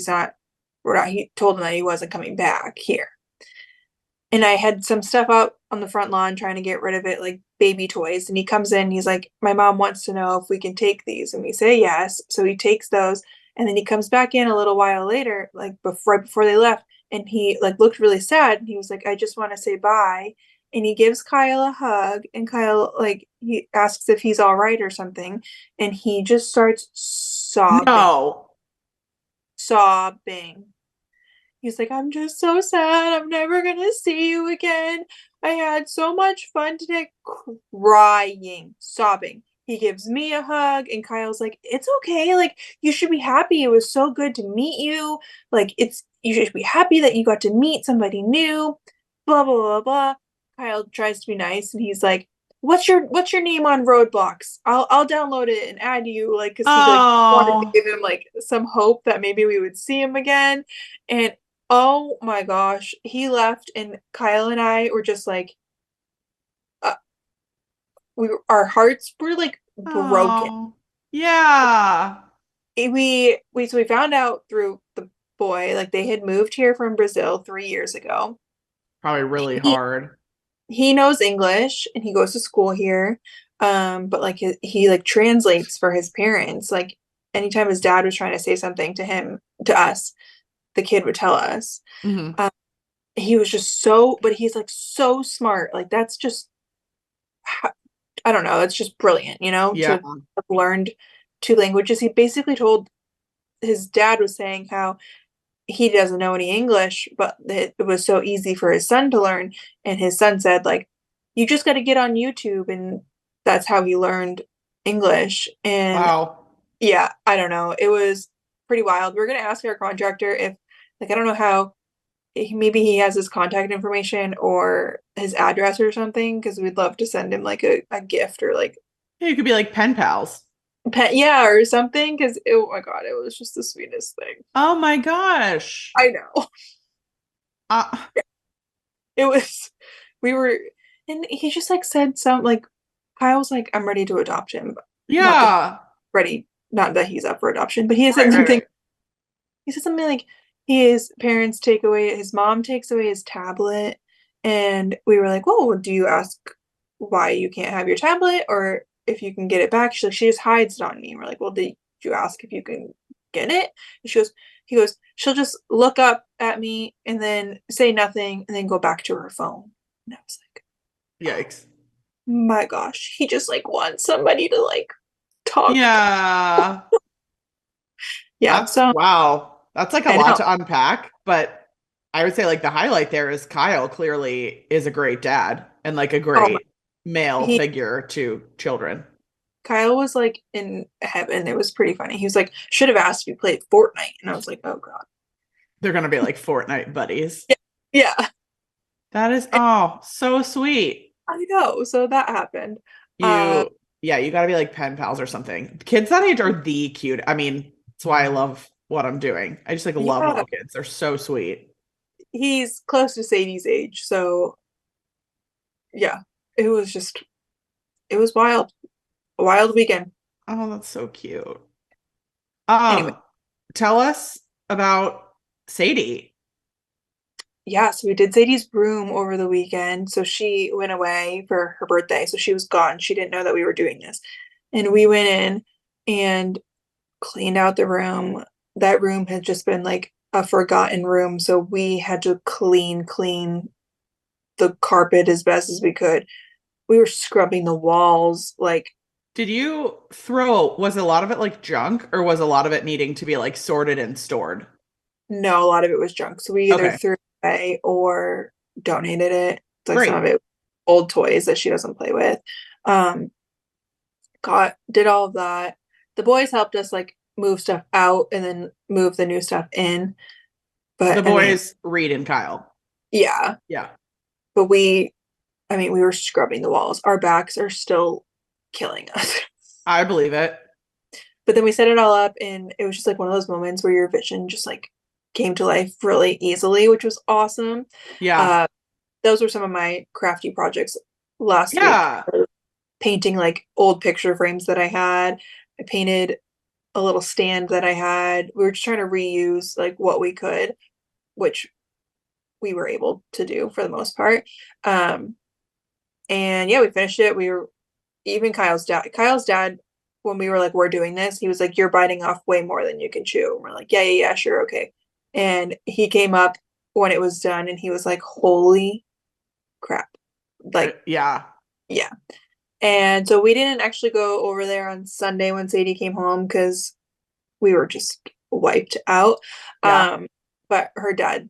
we're not. He told him that he wasn't coming back here. And I had some stuff up on the front lawn trying to get rid of it, like baby toys. And he comes in, he's like, "My mom wants to know if we can take these." And we say yes. So he takes those. And then he comes back in a little while later, like right before they left. And he like looked really sad. And he was like, "I just want to say bye." And he gives Kyle a hug. And Kyle, like, he asks if he's all right or something. And he just starts no. sobbing. He's like, "I'm just so sad. I'm never gonna see you again. I had so much fun today." Crying, sobbing. He gives me a hug, and Kyle's like, "It's okay. Like, you should be happy. It was so good to meet you. Like, you should be happy that you got to meet somebody new." Blah blah blah blah. Kyle tries to be nice, and he's like, "What's your name on Roadblocks? I'll download it and add you." Like, because he like wanted to Oh, give him like some hope that maybe we would see him again. And oh my gosh, he left, and Kyle and I were just like, uh, our hearts were like broken. oh, yeah. We found out through the boy, like they had moved here from Brazil 3 years ago. Probably really He hard. he knows English and he goes to school here. But like he like translates for his parents. Like anytime his dad was trying to say something to us, the kid would tell us. Hmm. Um, he was just so, but he's like so smart. Like that's just I don't know, it's just brilliant, to Yeah. have learned two languages. He basically told his dad was saying how he doesn't know any English, but it was so easy for his son to learn. And his son said, like, "You just got to get on YouTube." And that's how he learned English. And Wow. yeah, I don't know. It was pretty wild. We're going to ask our contractor if, like, I don't know how, maybe he has his contact information or his address or something, because we'd love to send him like a gift or like Yeah, you could be like pen pals. pet, yeah, or something. Because oh my god, it was just the sweetest thing. Oh my gosh. I know. Uh, It was, we were, and he just like said some like, Kyle was like, "I'm ready to adopt him." Not that yeah. ready, not that he's up for adoption, but he had Right, said right, something. right. He said something like his parents take away, his mom takes away his tablet, and we were like, "Whoa, do you ask why you can't have your tablet, or if you can get it back?" She's like, "She just hides it on me." And we're like, "Well, did you ask if you can get it?" And he goes, "She'll just look up at me and then say nothing and then go back to her phone." And I was like, "Oh Yikes. my gosh, he just like wants somebody to like talk to." Yeah. Yeah, That's so wow. That's like a I lot know. to unpack, but I would say like the highlight there is Kyle clearly is a great dad and like a Oh my, great male he figure to children. Kyle was like in heaven. It was pretty funny. He was like, "Should have asked if you played Fortnite." And I was like, "Oh God." They're gonna be like Fortnite buddies. Yeah. Yeah, That is oh so sweet. I know. So that happened. Um, You yeah, you gotta be like pen pals or something. Kids that age are the cute. I mean, that's why I love what I'm doing. I just like love Yeah, little kids. They're so sweet. he's close to Sadie's age, so yeah, it was just it was wild. A wild weekend. Oh, that's so cute. Anyway, Um, Tell us about Sadie. yeah, so we did Sadie's room over the weekend. So she went away for her birthday, so she was gone. She didn't know that we were doing this. And we went in and cleaned out the room. That room had just been like a forgotten room, so we had to clean the carpet as best as we could. We were scrubbing the walls, like Did you throw, was a lot of it like junk or was a lot of it needing to be like sorted and stored? no, a lot of it was junk. So we either Okay, threw it away or donated it. Like some great. of it old toys that she doesn't play with. Um, got did all of that. The boys helped us like move stuff out and then move the new stuff in. The But I mean, boys, Reed and Kyle. yeah. Yeah, But we were scrubbing the walls. Our backs are still killing us. I believe it. But then we set it all up, and it was just like one of those moments where your vision just like came to life really easily, which was awesome. Yeah. Uh, those were some of my crafty projects last week. Yeah. Painting like old picture frames that I had. I painted a little stand that I had. We were just trying to reuse like what we could, which we were able to do for the most part. Um, and yeah, we finished it. We were even Kyle's dad, when we were like, we're doing this, he was like, you're biting off way more than you can chew. And we're like, yeah, sure, okay. And he came up when it was done and he was like, holy crap. Like, Yeah. yeah. And so we didn't actually go over there on Sunday when Sadie came home because we were just wiped out. Yeah. Um, but her dad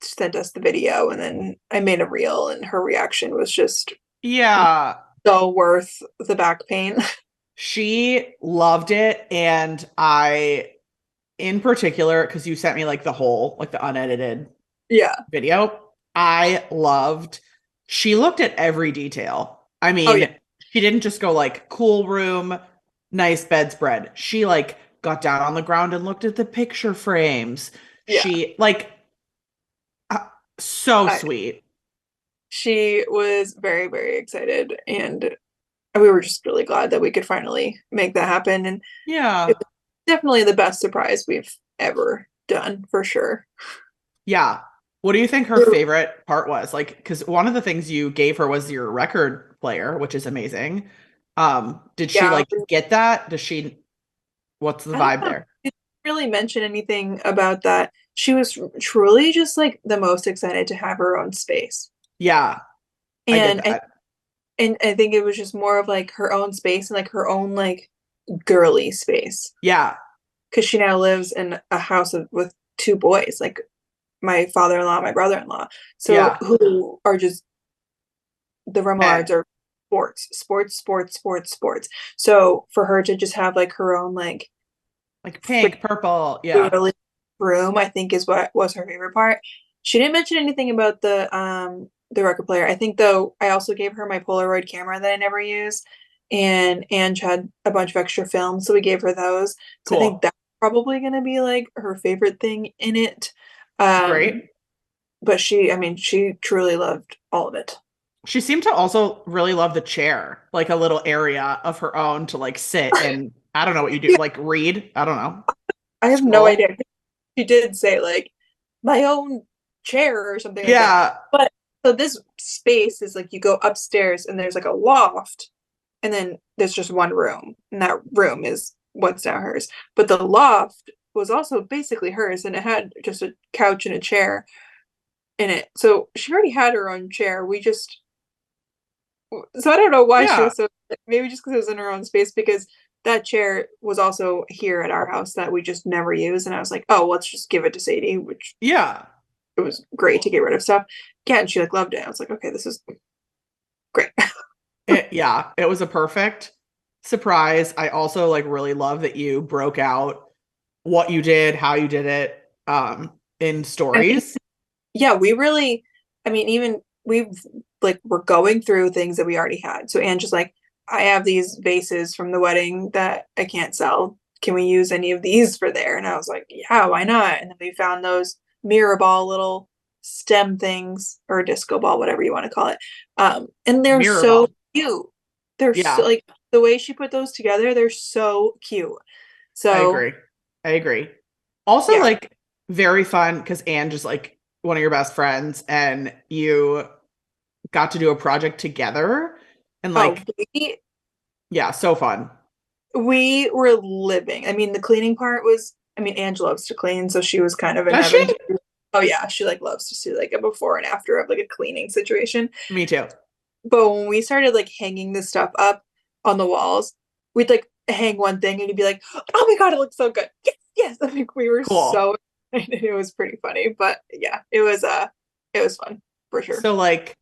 sent us the video and then I made a reel and her reaction was just Yeah. so worth the back pain. She loved it. And I, in particular, because you sent me like the whole, like the unedited Yeah. video, I loved, she looked at every detail. I Oh yeah. mean, she didn't just go like cool room, nice bedspread. She like got down on the ground and looked at the picture frames. Yeah. She like, uh, so I sweet. She was very, very excited and we were just really glad that we could finally make that happen. And it Yeah. was definitely the best surprise we've ever done for sure. Yeah. What do you think her favorite part was? Like, because one of the things you gave her was your record player, which is amazing. Did she Yeah, like get that? Does she, what's the I don't vibe know. there? She didn't really mention anything about that. She was truly just like the most excited to have her own space. Yeah, I get And I that. and I think it was just more of like her own space and like her own like girly space. Yeah, Because she now lives in a house with two boys, like my father-in-law, my brother-in-law. So yeah. who are just the Men, Remolards are sports. So for her to just have like her own like like pink, purple. Yeah, girly room, I think is what was her favorite part. She didn't mention anything about the record player. I think though I also gave her my Polaroid camera that I never use, and Ange had a bunch of extra films, so we gave her those. So I think cool. that's probably gonna be like her favorite thing in it. Great. But I mean, she truly loved all of it. She seemed to also really love the chair, like a little area of her own to like sit and I don't know what you do, Yeah, like read. I don't know, I have no scroll. idea. She did say like my own chair or something like that. Yeah, But so this space is like you go upstairs and there's like a loft and then there's just one room and that room is what's now hers. But the loft was also basically hers and it had just a couch and a chair in it. So she already had her own chair. So I don't know why she yeah, was so, maybe just because it was in her own space, because that chair was also here at our house that we just never use. And I was like, oh, let's just give it to Sadie, which yeah. it was great to get rid of stuff. Yeah, and she like loved it. I was like, okay, this is great. Yeah, it was a perfect surprise. I also like really love that you broke out what you did, how you did it, in I mean, stories. yeah, we really, I mean, even we're going through things that we already had. So Ange is like, I have these vases from the wedding that I can't sell. can we use any of these for there? And I was like, yeah, why not? And then we found those mirror ball little stem things or disco ball, whatever you want to call it. And they're Mirror so ball. cute. They're so Yeah, like the way she put those together, they're so cute. I So agree. I agree. Also, yeah. like very fun because Anne just like one of your best friends, and you got to do a project together, and Oh, like we yeah, so fun. we were living. I mean, the cleaning part was, I mean, Ange loves to clean, so she was kind of in Does she? heaven. Oh yeah, she like loves to see like a before and after of like a cleaning situation. Me too. But when we started like hanging this stuff up on the walls, we'd like hang one thing and you'd be like, "Oh my God, it looks so good." Yes, yes. I think we were Cool. so excited. It was pretty funny, but yeah, it was fun for sure. So like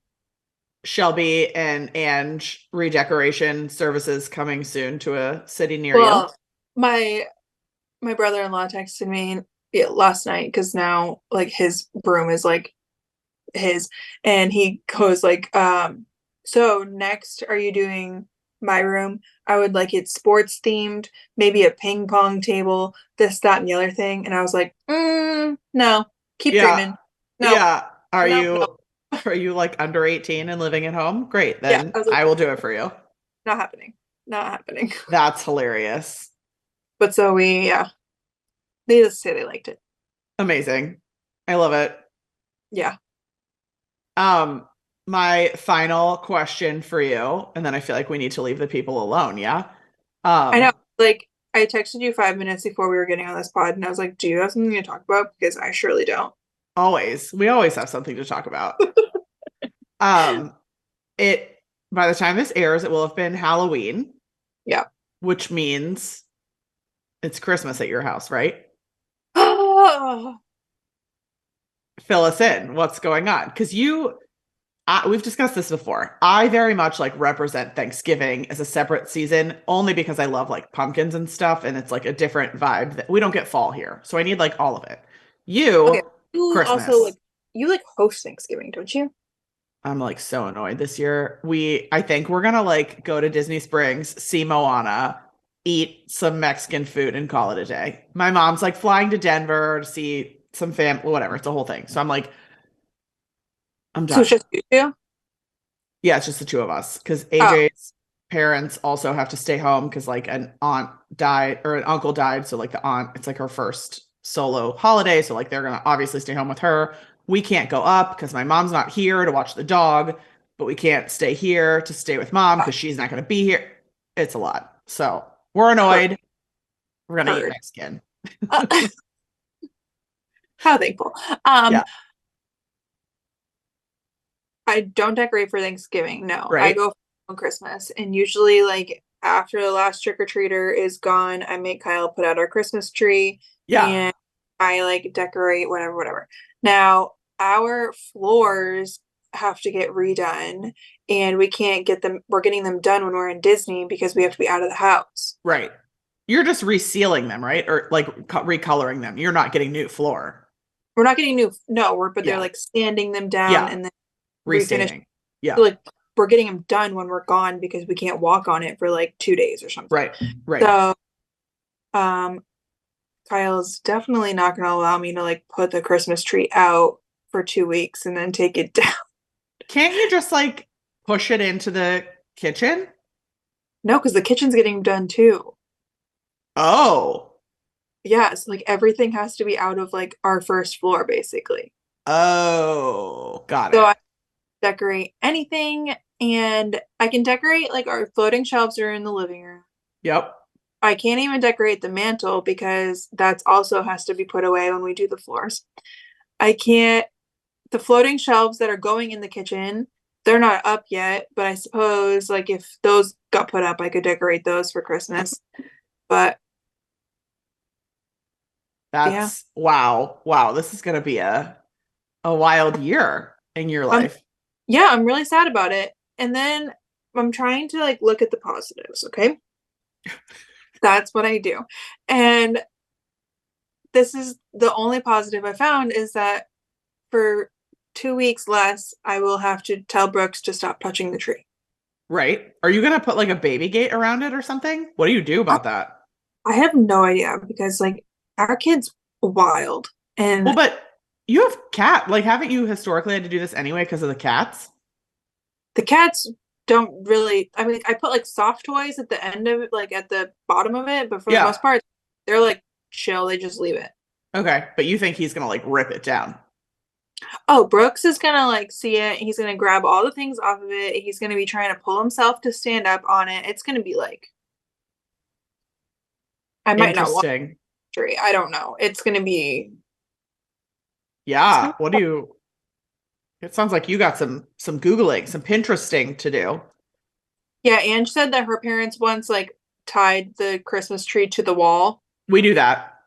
Shelby and Ange redecoration services coming soon to a city near you. Well, my my brother-in-law texted me, yeah, last night because now like his broom is like his, and he goes like, so next are you doing my room? I would like it sports themed, maybe a ping pong table, this, that, and the other thing. And I was like, no, keep Yeah. dreaming. No, Yeah. Are no, no. you like under 18 and living at home? Great. Yeah, Then I was like, I will do it for you. not happening. Not happening. That's hilarious. But so we, yeah, they just say they liked it. Amazing. I love it. Yeah. Um, my final question for you, and then I feel like we need to leave the people alone, yeah? I know. Um, Like, I texted you 5 minutes before we were getting on this pod, and I was like, do you have something to talk about? Because I surely don't. always. We always have something to talk about. Um, it by the time this airs, it will have been Halloween, Yeah. which means it's Christmas at your house, right? Fill us in. What's going on? Because we've discussed this before. I very much like represent Thanksgiving as a separate season only because I love like pumpkins and stuff, and it's like a different vibe that we don't get fall here. So I need like all of it. Okay. You, You also Christmas. like you like host Thanksgiving, don't you? I'm like so annoyed this year. I think we're gonna like go to Disney Springs, see Moana, eat some Mexican food, and call it a day. My mom's like flying to Denver to see some whatever. It's a whole thing. So I'm like, I'm So it's done. just you two? Yeah, it's just the two of us because Oh, AJ's parents also have to stay home because like an aunt died or an uncle died. So like the aunt, it's like her first solo holiday. So like they're gonna obviously stay home with her. We can't go up because my mom's not here to watch the dog, but we can't stay here to stay with mom because she's not gonna be here. It's a lot. So we're heard, annoyed. We're gonna eat heard. Mexican. Uh, how thankful. Um, Yeah, I don't decorate for Thanksgiving. No, I right? go on Christmas, and usually like after the last trick or treater is gone, I make Kyle put out our Christmas tree, Yeah, and I like decorate whatever, whatever. Now our floors have to get redone, and we can't get them. We're getting them done when we're in Disney because we have to be out of the house. right. You're just resealing them, right? Or like recoloring them. You're not getting new floor. We're not getting new, no, but they're Yeah. like sanding them down Yeah. and then refinish. Restaining. Yeah. So like we're getting them done when we're gone because we can't walk on it for like 2 days or something. Right. Right. So um Kyle's definitely not gonna allow me to like put the Christmas tree out for 2 weeks and then take it down. Can't you just like push it into the kitchen? No, because the kitchen's getting done too. Oh. Yes, like everything has to be out of like our first floor basically. Oh. Got So it. I decorate anything, and I can decorate like our floating shelves are in the living room. Yep. I can't even decorate the mantle because that's also has to be put away when we do the floors. I can't, the floating shelves that are going in the kitchen, they're not up yet, but I suppose like if those got put up, I could decorate those for Christmas. But yeah, That's wow. Wow. This is gonna be a wild year in your um, life. yeah, I'm really sad about it. And then I'm trying to like look at the positives, okay? That's what I do. And this is the only positive I found is that for 2 weeks less, I will have to tell Brooks to stop touching the tree. Right? Are you gonna put like a baby gate around it or something? What do you do I, about that? I have no idea because like our kid's wild Well, and but you have cat. Like, haven't you historically had to do this anyway because of the cats? the cats don't really, I mean, I put like soft toys at the end of it, like at the bottom of it, but for the Yeah. most part, they're like chill, they just leave it. Okay. But you think he's gonna like rip it down? Oh, Brooks is gonna like see it. He's gonna grab all the things off of it. He's gonna be trying to pull himself to stand up on it. It's gonna be like I might not watch Interesting. history. I don't know. It's gonna Yeah. What do you It sounds like you got some Googling, some Pinteresting to do. Yeah, Ange said that her parents once like tied the Christmas tree to the wall. We do that.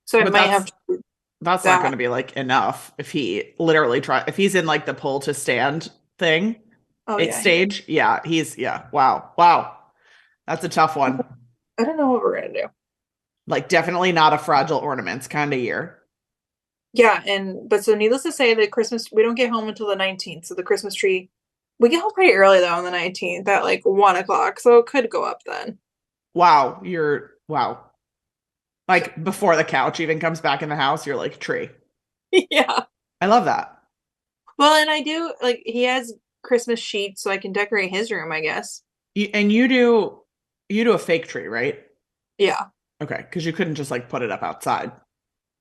So I But might have to do that's not going that. to be like enough if he literally try if he's in like the pull to stand thing, Oh it's yeah, he is. stage. Yeah, he's yeah. Wow. Wow. That's a tough one. I don't know what we're gonna do. Like definitely not a fragile ornaments kind of year. Yeah, and but so needless to say, the Christmas we don't get home until the 19th. So the Christmas tree we get home pretty early though on the 19th at like 1 o'clock. So it could go up then. Wow, you're wow. Like before the couch even comes back in the house, you're like tree. Yeah. I love that. Well, and I do like he has Christmas sheets so I can decorate his room, I guess. And you do a fake tree, right? Yeah. Okay, because you couldn't just like put it up outside,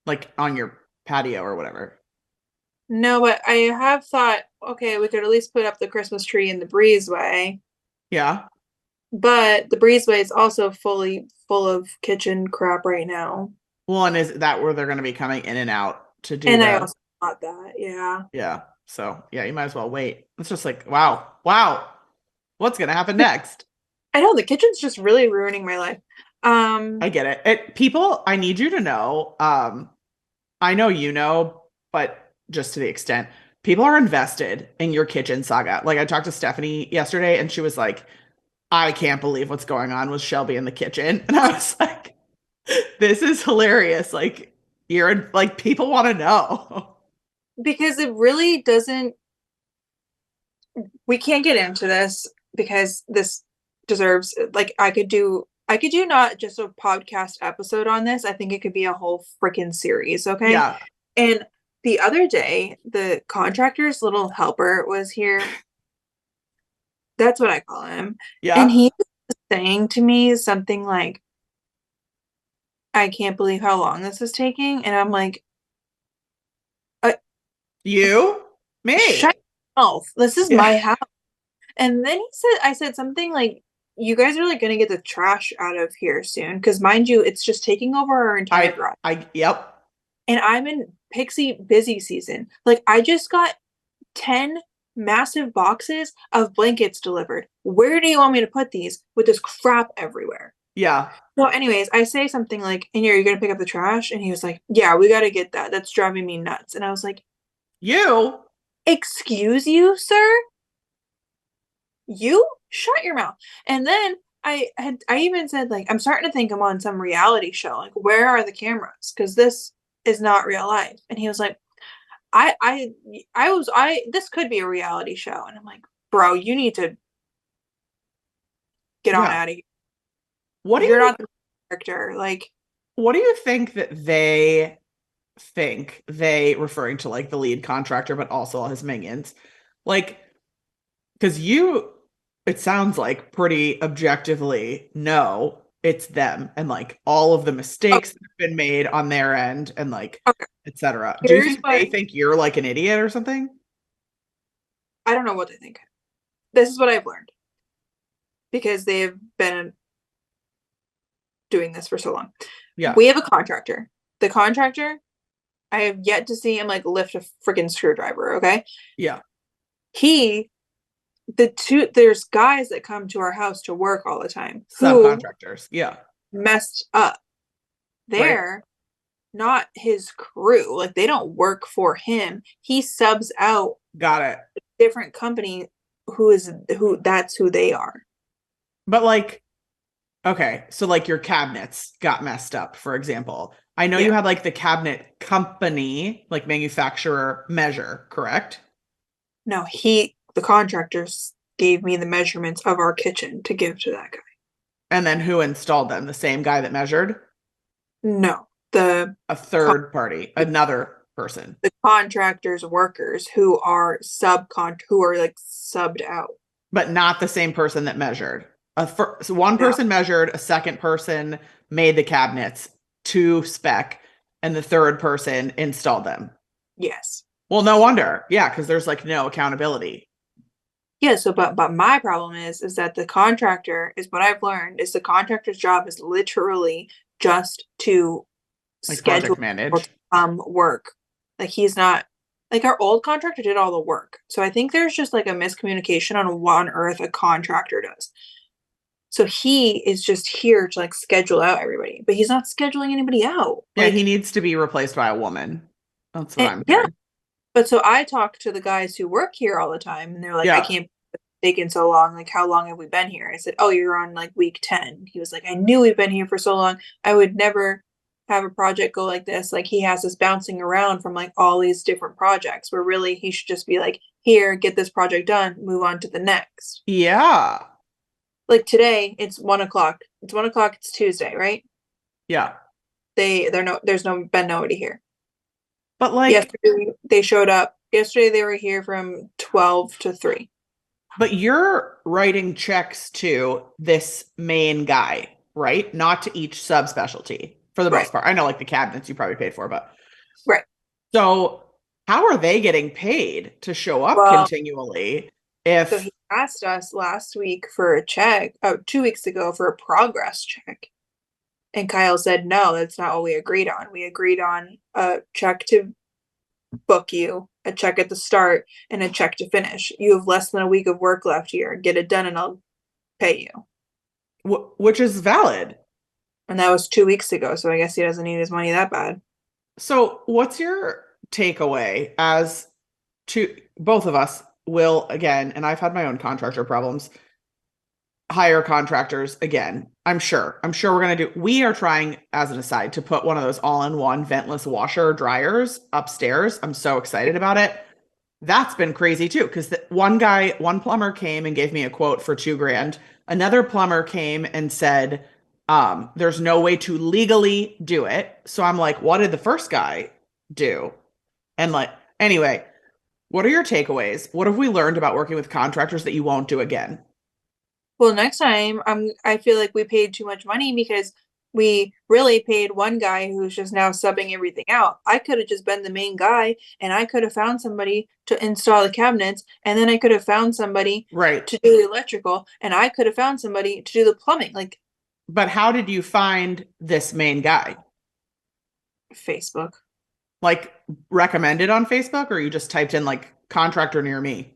like on your patio or whatever. No, but I have thought, okay, we could at least put up the Christmas tree in the breezeway. Yeah. But the breezeway is also fully full of kitchen crap right now. Well, and is that where they're going to be coming in and out to do And I the also thought that, yeah. yeah. So yeah, you might as well wait. It's just like, wow, wow. What's gonna happen next? I know the kitchen's just really ruining my life. I get it. People, I need you to know, I know you know, but just to the extent, people are invested in your kitchen saga. Like I talked to Stephanie yesterday and she was like, I can't believe what's going on with Shelby in the kitchen. And I was like, this is hilarious. Like you're like people want to know. because it really doesn't we can't get into this because this deserves like I could do not just a podcast episode on this. I think it could be a whole freaking series, okay? Yeah. And the other day, the contractor's little helper was here. That's what I call him. And Yeah. he was saying to me something like, I can't believe how long this is taking. And I'm like, uh, You? shut Me. your mouth. This is Yeah. my house. And then I said something like, you guys are like going to get the trash out of here soon. Because mind you, it's just taking over our entire garage. Yep. And I'm in Pixie busy season. Like, I just got 10 massive boxes of blankets delivered. Where do you want me to put these with this crap everywhere? Yeah. So, anyways, I say something like, and you're going to pick up the trash? And he was like, yeah, we got to get that. That's driving me nuts. And I was like, You? excuse you, sir? You shut your mouth. And then I even said like I'm starting to think I'm on some reality show. Like where are the cameras? Because this is not real life. And he was like, I this could be a reality show. And I'm like, bro, you need to get on Yeah. out of here. What do You're you not the character. Like what do you think that they referring to like the lead contractor, but also all his minions? Like, because you it sounds like pretty objectively no, it's them and like all of the oh, mistakes that have been made on their end and like okay. etc. Do you Here's think they what think you're like an idiot or something? I don't know what they think. This is what I've learned because they've been doing this for so long. Yeah. We have a contractor. The contractor, I have yet to see him like lift a freaking screwdriver, okay? Yeah. He there's guys that come to our house to work all the time who Subcontractors. Yeah. messed up. Right. They're not his crew. Like they don't work for him. He subs out Got it. a different company who that's who they are. But like okay, so like your cabinets got messed up, for example. I know you Yeah. had like the cabinet company, like manufacturer measure, correct? No, the contractors gave me the measurements of our kitchen to give to that guy. And then who installed them? The same guy that measured? No, the A con- third party, another person, the contractors workers who are who are like subbed out. but not the same person that measured. So one No. person measured, a second person made the cabinets to spec, and the third person installed them. Yes. Well, no wonder. Yeah, because there's like no accountability. Yeah, so but my problem is that the contractor is what I've learned is the contractor's job is literally just to Like schedule project people to manage. work. Like he's not like our old contractor did all the work. So I think there's just like a miscommunication on what on earth a contractor does. So he is just here to like schedule out everybody, but he's not scheduling anybody out. Yeah, he needs to be replaced by a woman. That's what I'm Yeah, hearing. but so I talk to the guys who work here all the time, and they're like, I Yeah. can't taken so long. Like, how long have we been here? I said, oh, you're on like week 10. He was like, I knew we've been here for so long. I would never have a project go like this. Like, he has us bouncing around from like all these different projects where really he should just be like, here, get this project done, move on to the next. Yeah. Like today, it's 1 o'clock. It's 1 o'clock. It's Tuesday, right? Yeah. There's no been nobody here. But like, Yesterday they showed up. Yesterday they were here from 12 to 3. but you're writing checks to this main guy, right? Not to each subspecialty for the Right. most part. I know like the cabinets you probably paid for, but Right. so how are they getting paid to show up Well, continually so if he asked us last week for a check, 2 weeks ago for a progress check. And Kyle said, no, that's not what we agreed on. We agreed on a check to book you, a check at the start, and a check to finish. You have less than a week of work left here. Get it done and I'll pay you. which is valid. And that was 2 weeks ago. So I guess he doesn't need his money that bad. So what's your takeaway as to both of us will again, and I've had my own contractor problems, hire contractors again. I'm sure. I'm sure we're going to do. We are trying, as an aside, to put one of those all-in-one ventless washer dryers upstairs. I'm so excited about it. That's been crazy too, because one plumber came and gave me a quote for 2 grand. Another plumber came and said, there's no way to legally do it. So I'm like, what did the first guy do? And like, anyway, what are your takeaways? What have we learned about working with contractors that you won't do again? Well, next time I feel like we paid too much money because we really paid one guy who's just now subbing everything out. I could have just been the main guy and I could have found somebody to install the cabinets and then I could have found somebody Right. to do the electrical and I could have found somebody to do the plumbing, like But how did you find this main guy? Facebook. Like recommended on Facebook, or you just typed in like contractor near me?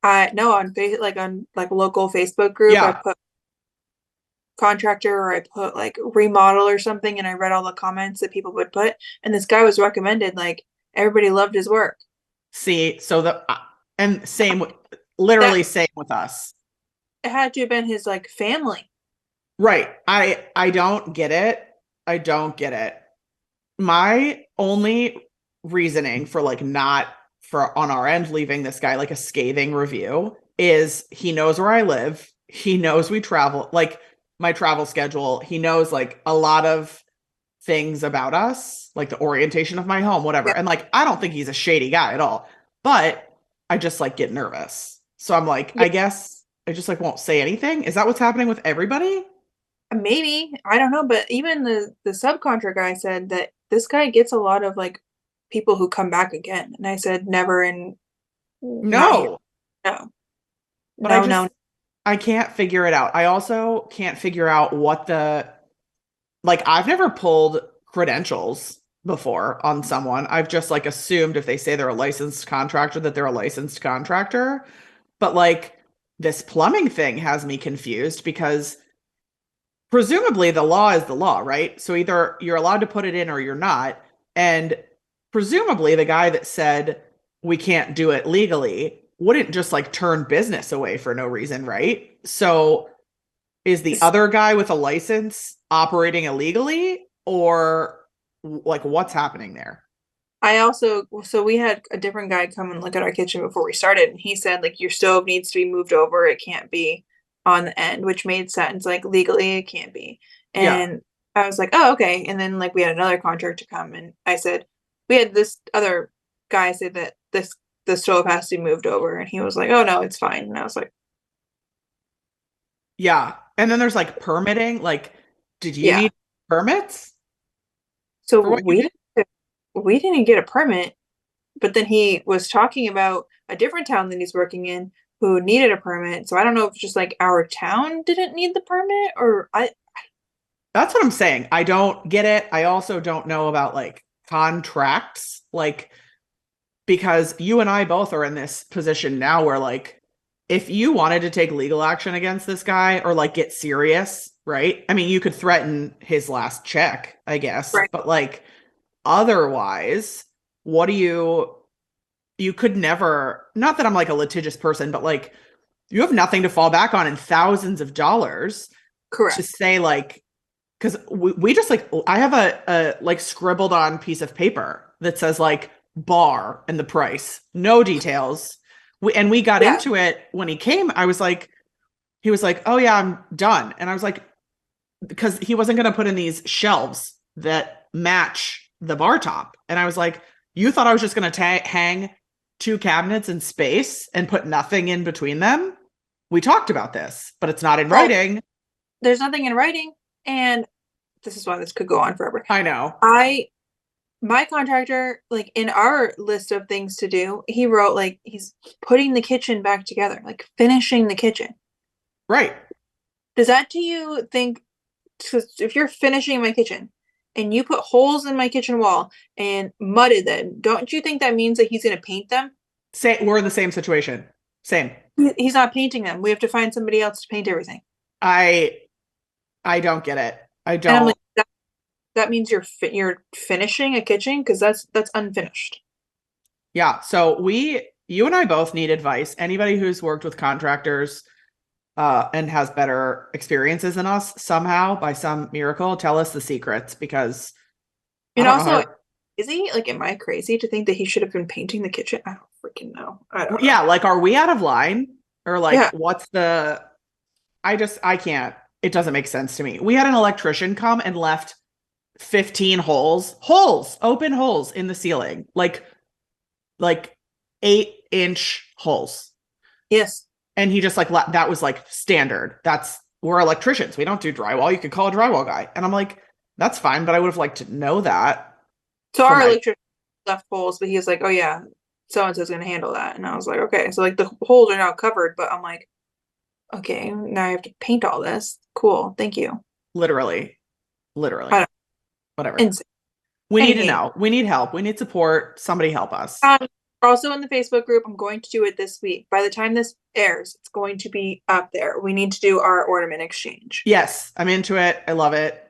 I no on like local Facebook group I Yeah. put contractor or I put like remodel or something and I read all the comments that people would put and this guy was recommended like everybody loved his work. See, so and same with literally That same with us. it had to have been his like family. Right. I don't get it. I don't get it. My only reasoning for like not for on our end leaving this guy like a scathing review is he knows where I live. He knows we travel, like my travel schedule. He knows like a lot of things about us, like the orientation of my home, whatever. Yeah, And like I don't think he's a shady guy at all. But I just like get nervous. So I'm like, yeah, I guess I just like won't say anything. Is that what's happening with everybody? maybe I don't know, but even the subcontract guy said that this guy gets a lot of like people who come back again, and I said never in not here. No. No, But I no, just no. I can't figure it out. I also can't figure out what the like I've never pulled credentials before on someone. I've just like assumed if they say they're a licensed contractor that they're a licensed contractor. But like this plumbing thing has me confused because presumably the law is the law, right? So either you're allowed to put it in or you're not. And presumably the guy that said we can't do it legally wouldn't just like turn business away for no reason, right? So is the other guy with a license operating illegally or like what's happening there? I also so we had a different guy come and look at our kitchen before we started, and he said like your stove needs to be moved over. It can't be on the end, which made sense. Like legally, it can't be. Yeah. And I was like, oh, okay. And then like we had another contractor come, and I said, we had this other guy say that the stove has to be moved over, and he was like, oh no, it's fine. And I was like, Yeah. And then there's like permitting. Like, did you yeah. need permits So for what you did? we didn't get a permit, but then he was talking about a different town that he's working in who needed a permit. So I don't know if it's just like our town didn't need the permit, or I That's what I'm saying. I don't get it. I also don't know about like contracts, like, because you and I both are in this position now where, like, if you wanted to take legal action against this guy or like get serious, right? I mean, you could threaten his last check, I guess, right. but like, otherwise, what do you could never, not that I'm like a litigious person, but like, you have nothing to fall back on in thousands of dollars to Correct. say like, because we just like, I have a like scribbled on piece of paper that says like bar and the price, no details. We got Yeah. into it when he came. I was like, he was like, oh yeah, I'm done. And I was like, because he wasn't going to put in these shelves that match the bar top. And I was like, you thought I was just going to hang two cabinets in space and put nothing in between them? We talked about this, but it's not in Well, writing. there's nothing in writing, and this is why this could go on forever. I know. I My contractor, like in our list of things to do, he wrote like he's putting the kitchen back together, like finishing the kitchen. Right. Does that to you think, 'cause if you're finishing my kitchen and you put holes in my kitchen wall and mudded them, don't you think that means that he's going to paint them? Say we're in the same situation. Same. He's not painting them. We have to find somebody else to paint everything. I I don't get it. I And I'm don't. like, that means you're finishing a kitchen, because that's unfinished. Yeah. So you and I both need advice. Anybody who's worked with contractors and has better experiences than us somehow by some miracle, tell us the secrets because I And don't know how also, to. is he like, am I crazy to think that he should have been painting the kitchen? I don't freaking know. I don't know. Yeah, like, are we out of line or like Yeah. what's the? I can't. It doesn't make sense to me. We had an electrician come and left 15 open holes in the ceiling, like 8-inch holes. Yes. And he just like that was like standard. That's We're electricians. We don't do drywall. You could call a drywall guy. And I'm like, that's fine, but I would have liked to know that So for our my electrician left holes, but he was like, "Oh yeah, so and so's gonna handle that." And I was like, "Okay." So like the holes are now covered, but I'm like, "Okay, now I have to paint all this. Cool, thank you." literally, I literally, don't, whatever. insane. We need to Anyway, know. We need help. We need support. Somebody help us. we're also in the Facebook group. I'm going to do it this week. By the time this airs, it's going to be up there. We need to do our ornament exchange. Yes, I'm into it. I love it.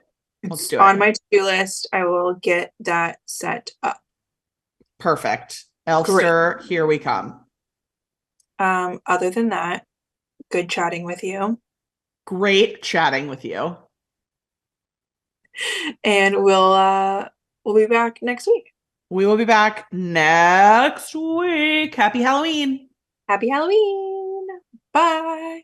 Let's It's do it. on my to-do list. I will get that set up. Perfect. Great. Elster, here we come. Other than that, good chatting with you. Great chatting with you. And we'll be back next week. We will be back next week. Happy Halloween. Happy Halloween. Bye.